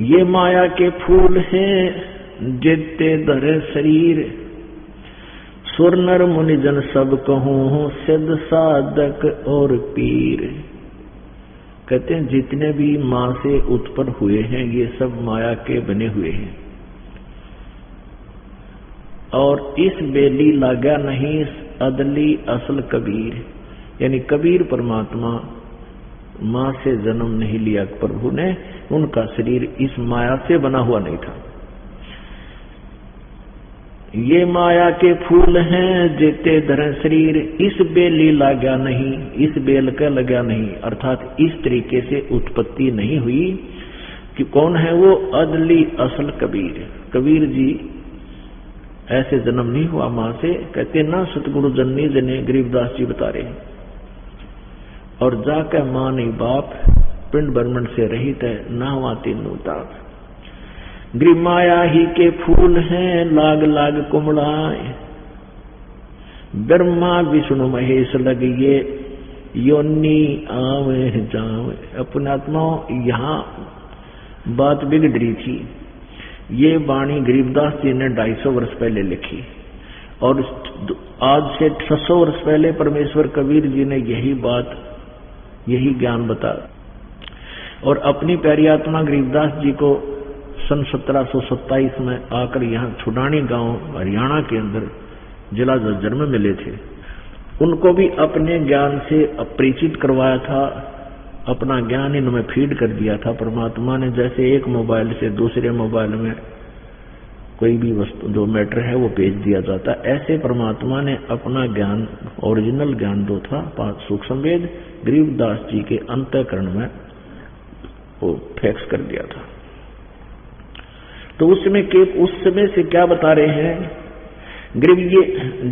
ये माया के फूल हैं जेते धरे शरीर, सुर नर मुनि जन सब कहूं सिद्ध साधक और पीर। कहते हैं जितने भी मां से उत्पन्न हुए हैं ये सब माया के बने हुए हैं, और इस बेली लागा नहीं अदली असल कबीर। यानी कबीर परमात्मा मां से जन्म नहीं लिया प्रभु ने, उनका शरीर इस माया से बना हुआ नहीं था। ये माया के फूल हैं जेते धरे शरीर, इस बेली लागा नहीं, इस बेल का लगा नहीं, अर्थात इस तरीके से उत्पत्ति नहीं हुई कि कौन है वो अदली असल कबीर। कबीर जी ऐसे जन्म नहीं हुआ मां से। कहते ना सतगुरु जननी जने, गरीबदास जी बता रहे। और जाकर मां नहीं बाप, पिंड ब्रह्मंड से रहित है, ना हुआ तीनों ताप। ग्रीमाया ही के फूल हैं लाग लाग कुमड़ाए, ब्रह्मा विष्णु महेश लगिए योनी आवे जावे। अपने आत्मा यहाँ बात बिगड़ रही थी। ये वाणी गरीबदास जी ने 250 वर्ष पहले लिखी, और आज से 600 वर्ष पहले परमेश्वर कबीर जी ने यही बात, यही ज्ञान बताया। और अपनी प्यारी आत्मा गरीबदास जी को सन 1727 में आकर यहाँ छुडानी गांव हरियाणा के अंदर जिला झज्जर में मिले थे। उनको भी अपने ज्ञान से अपरिचित करवाया था, अपना ज्ञान इनमें फीड कर दिया था परमात्मा ने। जैसे एक मोबाइल से दूसरे मोबाइल में कोई भी वस्तु जो मैटर है वो भेज दिया जाता, ऐसे परमात्मा ने अपना ज्ञान, ओरिजिनल ज्ञान जो था 5 सूक्ष्म वेद, गरीबदास जी के अंतःकरण में वो फैक्स कर दिया था। तो उस समय से क्या बता रहे हैं? गरीब ये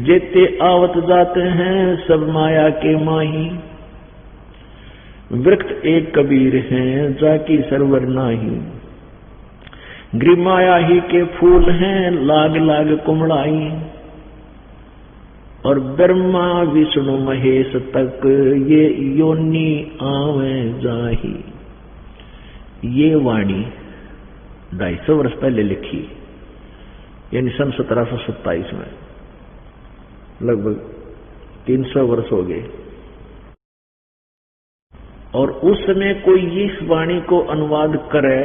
जेते आवत जाते हैं सब माया के माही, वृक्ष एक कबीर हैं जाकी सरवर नाही। गरीब माया ही के फूल हैं लाग लाग कुमड़ाई, और ब्रह्मा विष्णु महेश तक ये योनि आवे जाही। ये वाणी 250 वर्ष पहले लिखी, यानी सन 1727 में, लगभग 300 वर्ष हो गए। और उस समय कोई इस वाणी को अनुवाद करे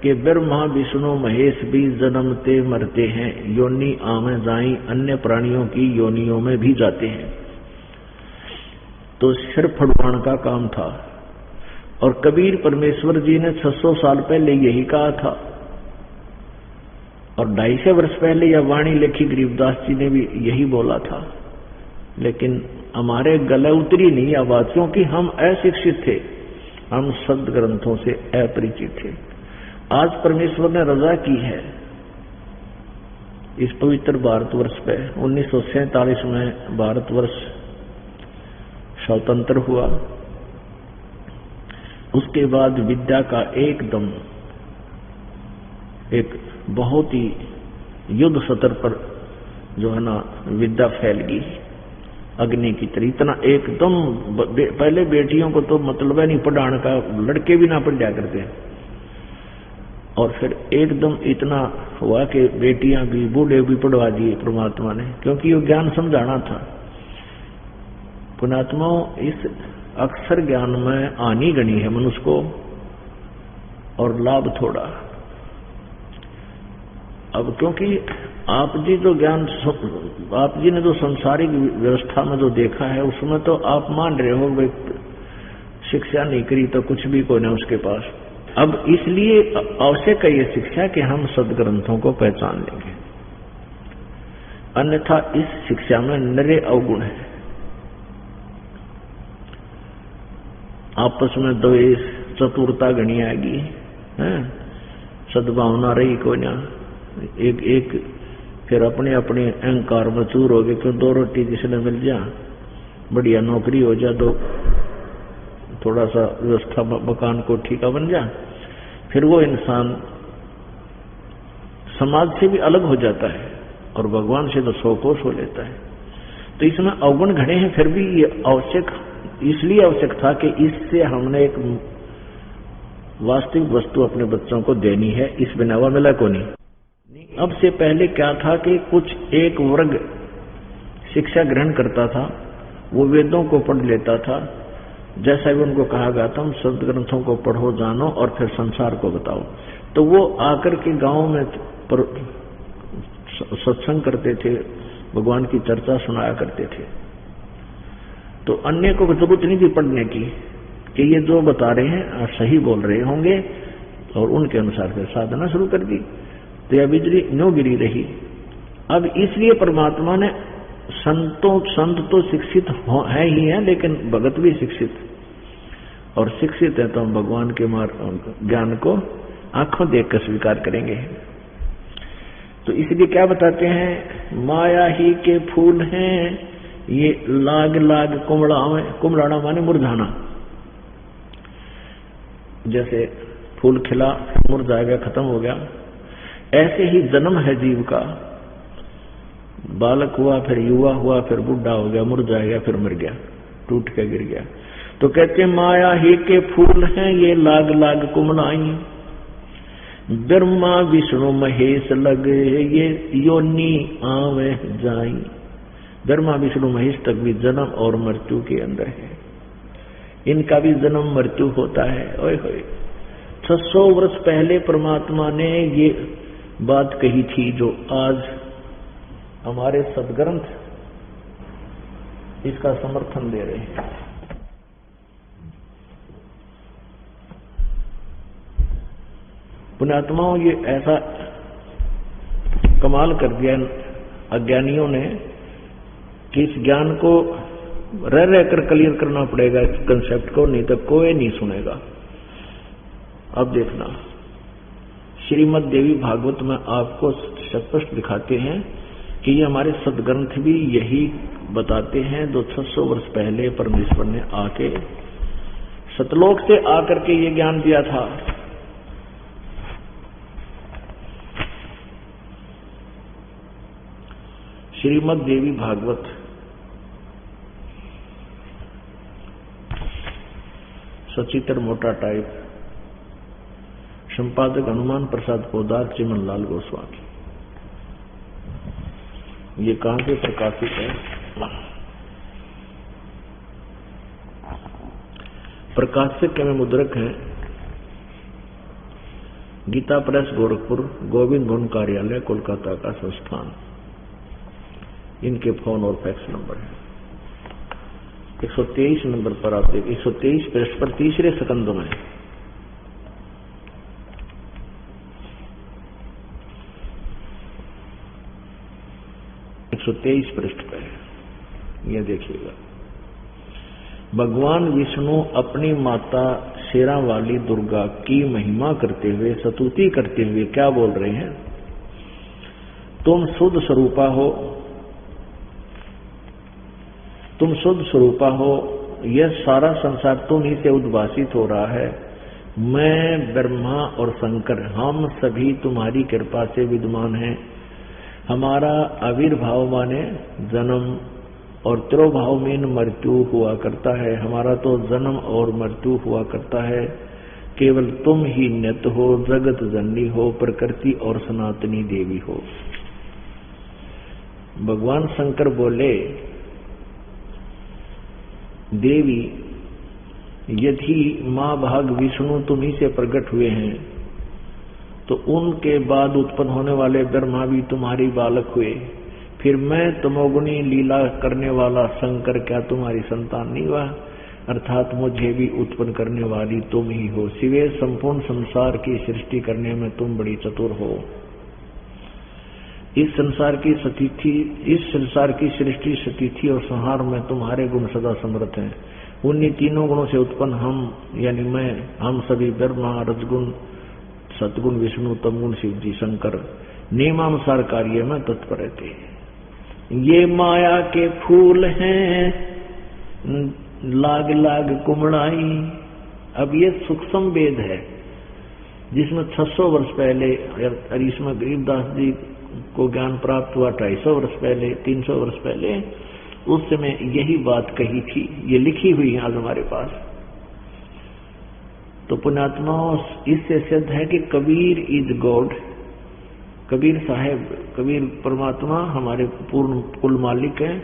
कि ब्रह्मा विष्णु महेश भी जन्मते मरते हैं, योनि आवे जाई, अन्य प्राणियों की योनियों में भी जाते हैं, तो सिर फड़वाण का काम था। और कबीर परमेश्वर जी ने 600 साल पहले यही कहा था, और 250 वर्ष पहले यह वाणी लिखी गरीबदास जी ने भी यही बोला था। लेकिन हमारे गले उतरी नहीं आवाज, क्योंकि हम अशिक्षित थे, हम शब्द ग्रंथों से अपरिचित थे। आज परमेश्वर ने रजा की है इस पवित्र भारतवर्ष पे। 1947 में भारतवर्ष स्वतंत्र हुआ। उसके बाद विद्या का एकदम एक बहुत ही युद्ध स्तर पर जो है ना विद्या फैल गई। अग्नि की तरह। इतना एकदम पहले बेटियों को तो मतलब है नहीं पढ़ाने का, लड़के भी ना पढ़ जाया करते हैं, और फिर एकदम इतना हुआ कि बेटियां भी बूढ़े भी पढ़वा दिए परमात्मा ने, क्योंकि ये ज्ञान समझाना था। पुण्यात्माओं, इस अक्षर ज्ञान में हानि गणी है मनुष्य को और लाभ थोड़ा। अब क्योंकि आप जी जो ज्ञान, आप जी ने जो संसारिक व्यवस्था में जो देखा है उसमें तो आप मान रहे हो भाई शिक्षा नहीं करी तो कुछ भी कोई नहीं उसके पास। अब इसलिए आवश्यक है ये शिक्षा कि हम सदग्रंथों को पहचान लेंगे, अन्यथा इस शिक्षा में नरे अवगुण है। आपस में द्वेष चतुरता गणी आएगी, सद्भावना रही कोई ना, एक फिर अपने अपने अहंकार में चूर हो गए, क्यों दो रोटी जिसने मिल जा, बढ़िया नौकरी हो जा, दो थोड़ा सा व्यवस्था मकान कोठी का बन जा, फिर वो इंसान समाज से भी अलग हो जाता है और भगवान से तो सौ कोस हो लेता है। तो इसमें अवगुण घड़े हैं, फिर भी ये आवश्यक, इसलिए आवश्यक था कि इससे हमने एक वास्तविक वस्तु अपने बच्चों को देनी है, इस बिना हुआ मिला को नहीं। अब से पहले क्या था कि कुछ एक वर्ग शिक्षा ग्रहण करता था, वो वेदों को पढ़ लेता था, जैसा भी उनको कहा गया था, हम संत ग्रंथों को पढ़ो जानो और फिर संसार को बताओ। तो वो आकर के गांव में सत्संग करते थे, भगवान की चर्चा सुनाया करते थे। तो अन्य को जरूरत नहीं थी पढ़ने की कि ये जो बता रहे हैं सही बोल रहे होंगे, और उनके अनुसार फिर साधना शुरू कर दी, तो यह बिजली न्यों गिरी रही। अब इसलिए परमात्मा ने संत तो शिक्षित है ही है, लेकिन भगत भी शिक्षित, और शिक्षित है तो हम भगवान के ज्ञान को आंखों देखकर स्वीकार करेंगे। तो इसलिए क्या बताते हैं, माया ही के फूल हैं ये लाग लाग कुमड़ाना माने मुरझाना। जैसे फूल खिला मुरझाएगा, खत्म हो गया, ऐसे ही जन्म है जीव का, बालक हुआ, फिर युवा हुआ, फिर बुढ़ा हो गया, मुरझाएगा, फिर मर गया, टूट के गिर गया। तो कहते माया ही के फूल हैं ये लाग लाग कुमड़ाई, ब्रह्मा विष्णु महेश लगे ये योनि आवे जाई। ब्रह्मा विष्णु महेश तक भी जन्म और मृत्यु के अंदर है, इनका भी जन्म मृत्यु होता है। ओए होए, 600 वर्ष पहले परमात्मा ने ये बात कही थी, जो आज हमारे सदग्रंथ इसका समर्थन दे रहे हैं। पुण्यात्माओं, ये ऐसा कमाल कर दिया अज्ञानियों ने कि इस ज्ञान को रह रहकर क्लियर करना पड़ेगा, इस कंसेप्ट को, नहीं तो कोई नहीं सुनेगा। अब देखना, श्रीमद् देवी भागवत में आपको स्पष्ट दिखाते हैं कि ये हमारे सदग्रंथ भी यही बताते हैं, जो 600 वर्ष पहले परमेश्वर ने आके सतलोक से आकर के ये ज्ञान दिया था। श्रीमद् देवी भागवत सचित्र मोटा टाइप, संपादक हनुमान प्रसाद पोदार, चिमनलाल गोस्वामी। ये कहां से प्रकाशित है? प्रकाशक में मुद्रक है गीता प्रेस गोरखपुर, गोविंद भवन कार्यालय कोलकाता का संस्थान। इनके फोन और फैक्स नंबर है। 123 नंबर पर आप देख, 123 पृष्ठ पर तीसरे सकंद में 123 पृष्ठ पर यह देखिएगा। भगवान विष्णु अपनी माता शेरा वाली दुर्गा की महिमा करते हुए, स्तुति करते हुए क्या बोल रहे हैं? तुम शुद्ध स्वरूपा हो, तुम शुद्ध स्वरूपा हो, यह सारा संसार तुम ही से उद्भासित हो रहा है। मैं, ब्रह्मा और शंकर, हम सभी तुम्हारी कृपा से विद्यमान हैं। हमारा आविर्भाव माने जन्म, और तिरोभाव में न मृत्यु हुआ करता है। हमारा तो जन्म और मृत्यु हुआ करता है। केवल तुम ही नित्य हो, जगत जननी हो, प्रकृति और सनातनी देवी हो। भगवान शंकर बोले, देवी यदि मां भाग विष्णु तुम्ही से प्रकट हुए हैं तो उनके बाद उत्पन्न होने वाले ब्रह्मा भी तुम्हारी बालक हुए, फिर मैं तमोगुणी लीला करने वाला शंकर क्या तुम्हारी संतान नहीं हुआ? अर्थात मुझे भी उत्पन्न करने वाली तुम ही हो। सिवे संपूर्ण संसार की सृष्टि करने में तुम बड़ी चतुर हो। इस संसार की सृष्टि स्थिति और संहार में तुम्हारे गुण सदा समर्थ हैं। उन्हीं तीनों गुणों से उत्पन्न हम यानी मैं, हम सभी ब्रह्मा, रजगुण, सतगुण विष्णु, तमगुण शिव जी, शंकर नियमानुसार कार्य में तत्पर रहते हैं। ये माया के फूल हैं लाग लाग कुमड़ाई। अब ये सूक्ष्म वेद है जिसमें 600 वर्ष पहले, और इसमें गरीबदास जी को ज्ञान प्राप्त हुआ 250 वर्ष पहले, 300 वर्ष पहले। उस समय यही बात कही थी, ये लिखी हुई है आज हमारे पास। तो पुण्यात्माओं, इससे सिद्ध है कि कबीर इज गॉड। कबीर साहेब, कबीर परमात्मा हमारे पूर्ण कुल मालिक हैं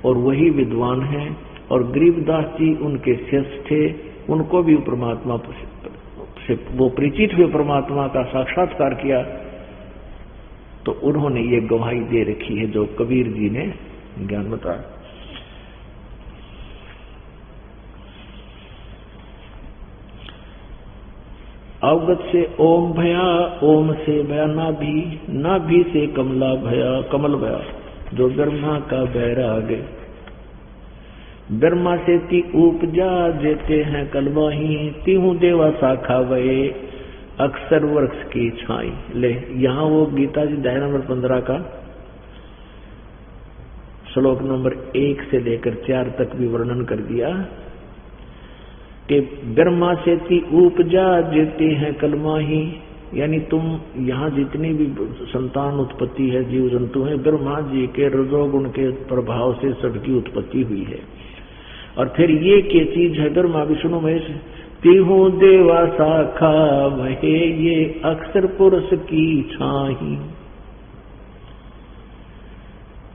और वही विद्वान हैं। और गरीबदास जी उनके शिष्य थे, उनको भी परमात्मा से वो परिचित हुए, परमात्मा का साक्षात्कार किया, तो उन्होंने ये गवाही दे रखी है जो कबीर जी ने ज्ञान बताया। अवगत से ओम भया, ओम से भया नाभि से कमला भया, कमल भया जो ब्रह्मा का बैराग। ब्रह्मा से ती उपजा जेते हैं कलवाही, तीहू देवा शाखा वये अक्षर वृक्ष की छाई। ले, यहाँ वो गीता जी अध्याय नंबर 15 का श्लोक नंबर 1 से लेकर 4 तक भी वर्णन कर दिया कि ब्रह्मा से ती उपजा जेते हैं कलमाही, यानी तुम यहाँ जितनी भी संतान उत्पत्ति है, जीव जंतु है, ब्रह्मा जी के रजोगुण के प्रभाव से सबकी उत्पत्ति हुई है। और फिर ये क्या चीज है? ब्रह्मा विष्णु महेश तीहू देवा शाखा वहे, ये अक्षर पुरुष की छाही।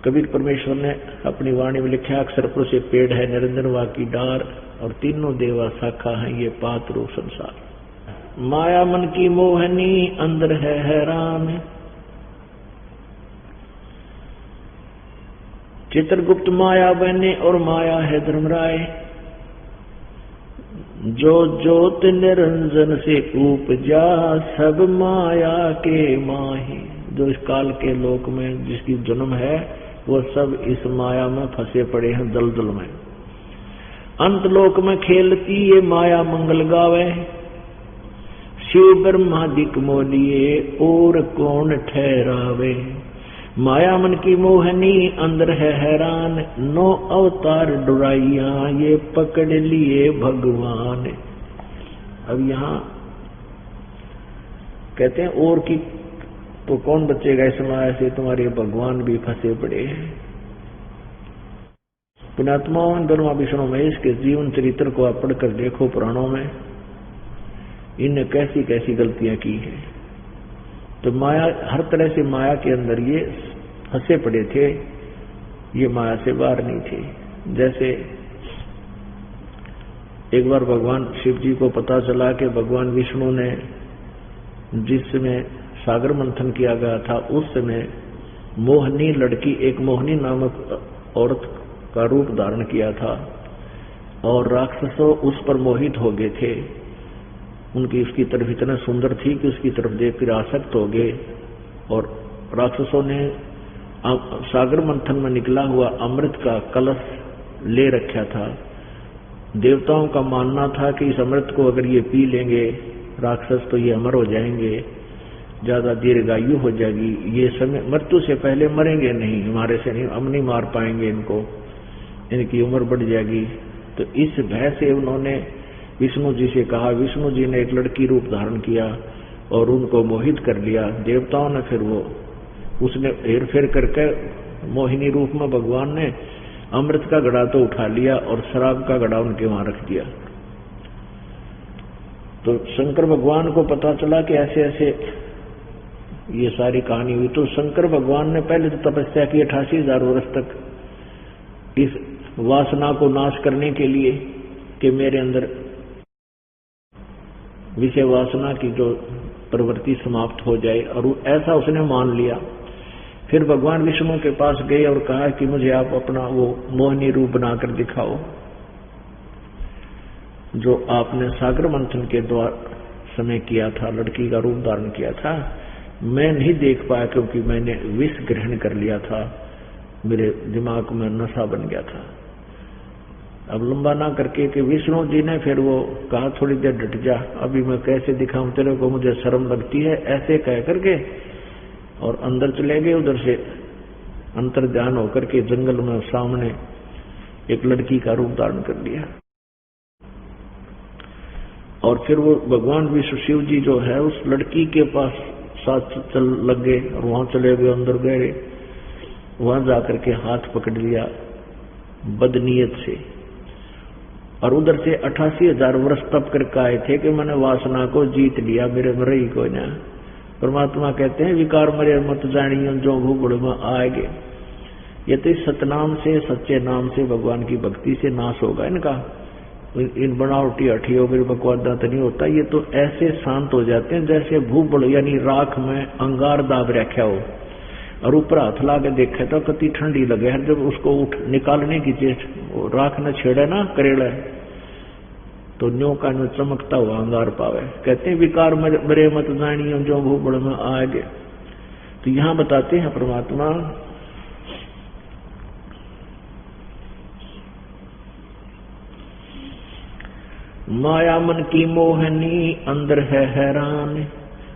कबीर परमेश्वर ने अपनी वाणी में लिखा, अक्षर पुरुष एक पेड़ है, निरंजन वा की डार, और तीनों देवा शाखा है, ये पात रूप संसार। माया मन की मोहनी अंदर है हैरान, चित्रगुप्त माया बने और माया है धर्मराय। जो ज्योत निरंजन से उपजा सब माया के माही। जो इस काल के लोक में जिसकी जन्म है वो सब इस माया में फंसे पड़े हैं, दलदल में। अंत लोक में खेलती ये माया मंगल गावे, शिव ब्रह्मादिक मोलिए और कौन ठहरावे। माया मन की मोहनी अंदर है हैरान, 9 अवतार डुराइया ये पकड़ लिए भगवान। अब यहाँ कहते हैं और की तो कौन बचेगा इस माया से, तुम्हारे भगवान भी फंसे पड़े हैं। पुण्यात्माओं, ब्रह्मा विष्णु महेश के जीवन चरित्र को आप पढ़कर देखो पुराणों में, इनने कैसी कैसी गलतियां की हैं। तो माया, हर तरह से माया के अंदर ये फंसे पड़े थे, ये माया से बाहर नहीं थे। जैसे एक बार भगवान शिव जी को पता चला कि भगवान विष्णु ने जिस समय सागर मंथन किया गया था उस समय मोहनी लड़की, एक मोहनी नामक औरत का रूप धारण किया था और राक्षसों उस पर मोहित हो गए थे। उसकी तरफ इतना सुंदर थी कि उसकी तरफ देखकर आसक्त हो गए और राक्षसों ने सागर मंथन में निकला हुआ अमृत का कलश ले रखा था। देवताओं का मानना था कि इस अमृत को अगर ये पी लेंगे राक्षस तो ये अमर हो जाएंगे, ज्यादा दीर्घायु हो जाएगी, ये समय मृत्यु से पहले मरेंगे नहीं, हमारे से नहीं, हम नहीं मार पाएंगे इनको, इनकी उम्र बढ़ जाएगी। तो इस भय से उन्होंने विष्णु जी से कहा। विष्णु जी ने एक लड़की रूप धारण किया और उनको मोहित कर लिया। देवताओं ने फिर उसने हेर फेर करके मोहिनी रूप में भगवान ने अमृत का घड़ा तो उठा लिया और शराब का घड़ा उनके वहां रख दिया। तो शंकर भगवान को पता चला कि ऐसे ऐसे ये सारी कहानी हुई। तो शंकर भगवान ने पहले तो तपस्या की 88,000 वर्ष तक इस वासना को नाश करने के लिए कि मेरे अंदर विषय वासना की जो प्रवृत्ति समाप्त हो जाए, और ऐसा उसने मान लिया। फिर भगवान विष्णु के पास गए और कहा कि मुझे आप अपना वो मोहिनी रूप बनाकर दिखाओ जो आपने सागर मंथन के द्वारा समय किया था, लड़की का रूप धारण किया था। मैं नहीं देख पाया क्योंकि मैंने विष ग्रहण कर लिया था, मेरे दिमाग में नशा बन गया था। अब लंबा ना करके कि विष्णु जी ने फिर वो कहा थोड़ी देर डट जा, अभी मैं कैसे दिखाऊं तेरे को, मुझे शर्म लगती है, ऐसे कह करके और अंदर चले गए। उधर से अंतर ध्यान होकर के जंगल में सामने एक लड़की का रूप धारण कर लिया। और फिर वो भगवान विष्णु शिव जी जो है उस लड़की के पास साथ चल लग गए और वहां चले गए, अंदर गए, वहां जाकर के हाथ पकड़ लिया बदनीयत से। और उधर से 88,000 वर्ष तप करके आए थे कि मैंने वासना को जीत लिया, मेरे में रही को ना। परमात्मा कहते हैं विकार मरे मत जानियो जो भूगुड़ में आएगे। ये तो इस सतनाम से, सच्चे नाम से, भगवान की भक्ति से नाश होगा इनका। इन बनावटी हठियों में बकवादा तो नहीं होता। ये तो ऐसे शांत हो जाते हैं जैसे भूगुड़ यानी राख में अंगार दाब रखा हो और ऊपर हाथ ला के देखे तो कति ठंडी लगे है। जब उसको उठ निकालने की चीज राख न छेड़े ना करेड़ा तो न्यो का न्यो चमकता हुआ अंगार पावे। कहते हैं विकार मरे मत जानियो जो भूगुड़ में आएगे। तो यहां बताते हैं परमात्मा माया मन की मोहनी अंदर है हैरान,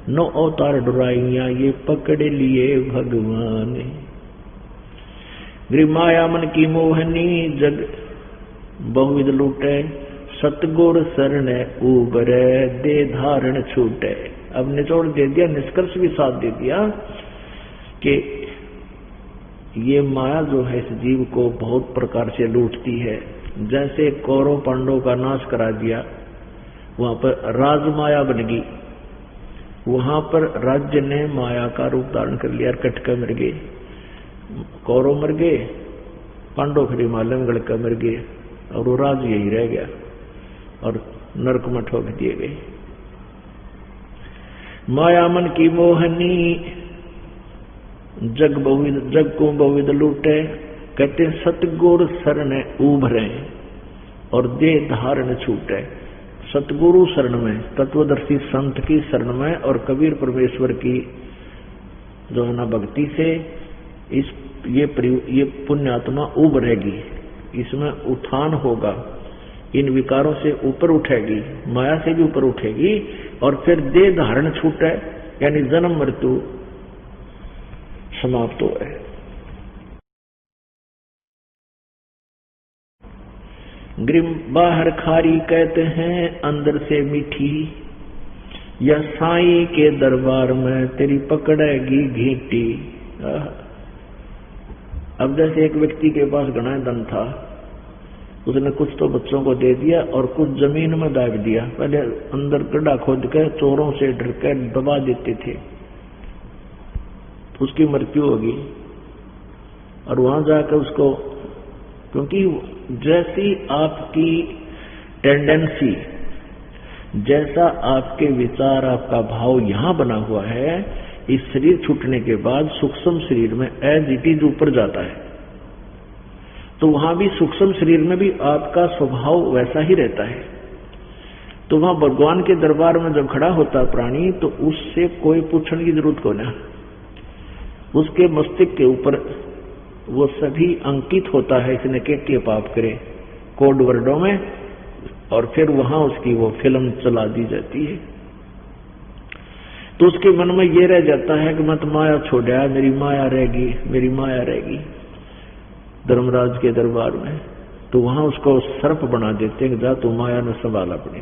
नो अवतार डुराइया ये पकड़ लिए भगवान। गृह माया मन की मोहनी जग बहुविध लूटे, सतगुर शरण उबरे दे धारण छूटे। अब निचोड़ दे दिया, निष्कर्ष भी साथ दे दिया कि ये माया जो है इस जीव को बहुत प्रकार से लूटती है। जैसे कौरव पांडवों का नाश करा दिया, वहां पर राजमाया बन गई, वहां पर राज्य ने माया का रूप धारण कर लिया, कटके मर गए। कौरव मर गए, पांडव फिर हिमालय में गड़का मर गए और वो राज यही रह गया और नरक में ठोक दिए गए। माया मन की मोहनी जग को बहुविध लूटे। कहते सतगुरु शरण उभरे और दे धारण छूटे। सतगुरु शरण में, तत्वदर्शी संत की शरण में और कबीर परमेश्वर की जो है ना भक्ति से ये पुण्यात्मा उभरेगी, इसमें उत्थान होगा, इन विकारों से ऊपर उठेगी, माया से भी ऊपर उठेगी और फिर दे धारण छूटे यानी जन्म मृत्यु समाप्त हो है। गृह बाहर खारी कहते हैं अंदर से मीठी, या साईं के दरबार में तेरी पकड़ेगी घींटी। अब जैसे एक व्यक्ति के पास घना धन था, उसने कुछ तो बच्चों को दे दिया और कुछ जमीन में दाब दिया। पहले अंदर गड्ढा खोद के चोरों से डर के दबा देते थे, उसकी मृत्यु होगी। और वहां जाकर उसको, क्योंकि जैसी आपकी टेंडेंसी, जैसा आपके विचार, आपका भाव यहां बना हुआ है, इस शरीर छूटने के बाद सूक्ष्म शरीर में एज इट इज ऊपर जाता है। तो वहां भी सूक्ष्म शरीर में भी आपका स्वभाव वैसा ही रहता है। तो वहां भगवान के दरबार में जब खड़ा होता प्राणी, तो उससे कोई पूछने की जरूरत को ना, उसके मस्तिष्क के ऊपर वो सभी अंकित होता है, इसने के पाप करे कोड वर्डों में, और फिर वहां उसकी वो फिल्म चला दी जाती है। तो उसके मन में ये रह जाता है कि मत माया छोड़ा, मेरी माया रहेगी, मेरी माया रहेगी। धर्मराज के दरबार में तो वहां उसको सर्प बना देते हैं, जा तू माया ने संभाला अपने।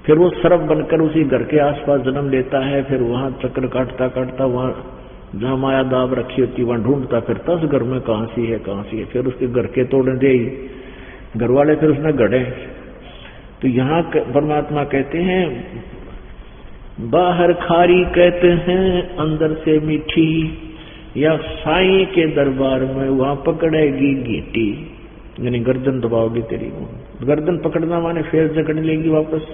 फिर वो सर्प बनकर उसी घर के आसपास जन्म लेता है, फिर वहां चक्कर काटता काटता वहां जहां माया दाब रखी होती वहां ढूंढता फिरता उस घर में कहां सी है कहां सी है, फिर उसके घर के तोड़ने दे ही घर वाले फिर उसने गढ़े। तो यहाँ परमात्मा कहते हैं बाहर खारी कहते हैं अंदर से मीठी, या साईं के दरबार में वहां पकड़ेगी गीटी, यानी गर्दन दबाओगी तेरी को। गर्दन पकड़ना माने फिर जकड़ लेगी वापस।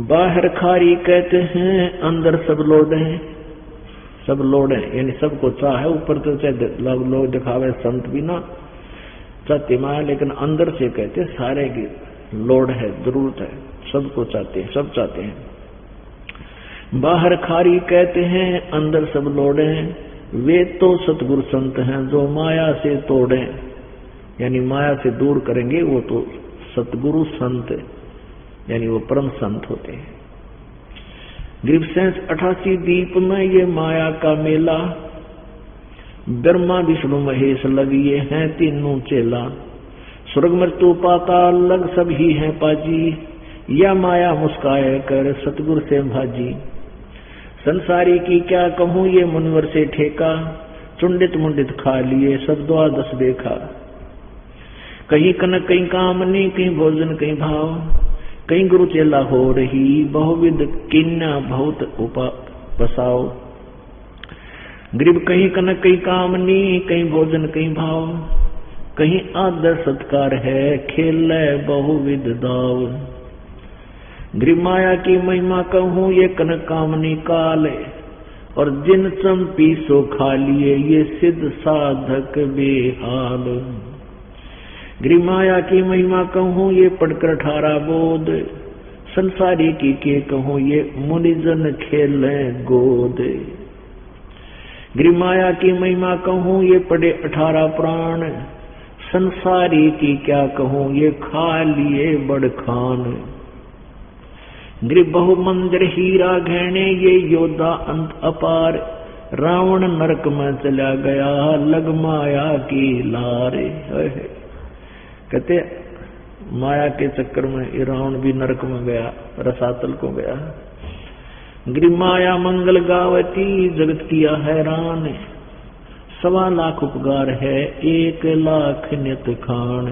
बाहर खारी कहते हैं अंदर सब लोडे, सब लोडे यानी सबको चाहे, ऊपर तो चाहे लोग दिखावे संत भी ना चाहते माया, लेकिन अंदर से कहते सारे की लोड है, जरूरत है, सबको चाहते हैं, सब चाहते हैं। बाहर खारी कहते हैं अंदर सब लोडे, वे तो सतगुरु संत हैं जो माया से तोड़े, यानी माया से दूर करेंगे वो तो सतगुरु संत यानी वो परम संत होते हैं। ग्रीवसेंस 88 दीप में ये माया का मेला, ब्रह्मा विष्णु महेश लगिए हैं तीनों चेला, स्वर्ग मृत्यु पाताल लग सभी हैं पाजी, या माया मुस्काए कर सतगुरु से भाजी। संसारी की क्या कहूं ये मुनवर से ठेका, चुंडित मुंडित खा लिए सब द्वादश देखा। कहीं कनक कहीं कामनी कहीं भोजन कहीं भाव, कहीं गुरु चेला हो रही बहुविध किन्ना बहुत उपा बसाओ। गरीब कहीं कनक कहीं कामनी कहीं भोजन कहीं भाव, कहीं आदर सत्कार है खेल बहुविध दाव। गरीब माया की महिमा कहूं ये कनक कामनी काल, और जिन चंपी सो खा लिए ये सिद्ध साधक बेहाल। गरीब माया की महिमा कहूं ये पढ़कर 18 बोध, संसारी की के कहूं ये मुनिजन खेले गोद। गरीब माया की महिमा कहूं ये पढ़े 18 प्राण, संसारी की क्या कहूं ये खा लिए बड़ खान। गरीब बहु मंदिर हीरा गहने ये योद्धा अंत अपार, रावण नरक में चला गया लग माया की लारे। कहते माया के चक्कर में ये रावण भी नरक में गया, रसातल को गया। गरीब माया मंगल गावती जगत किया हैरान, 1.25 लाख उपकार है 1 लाख नित खान।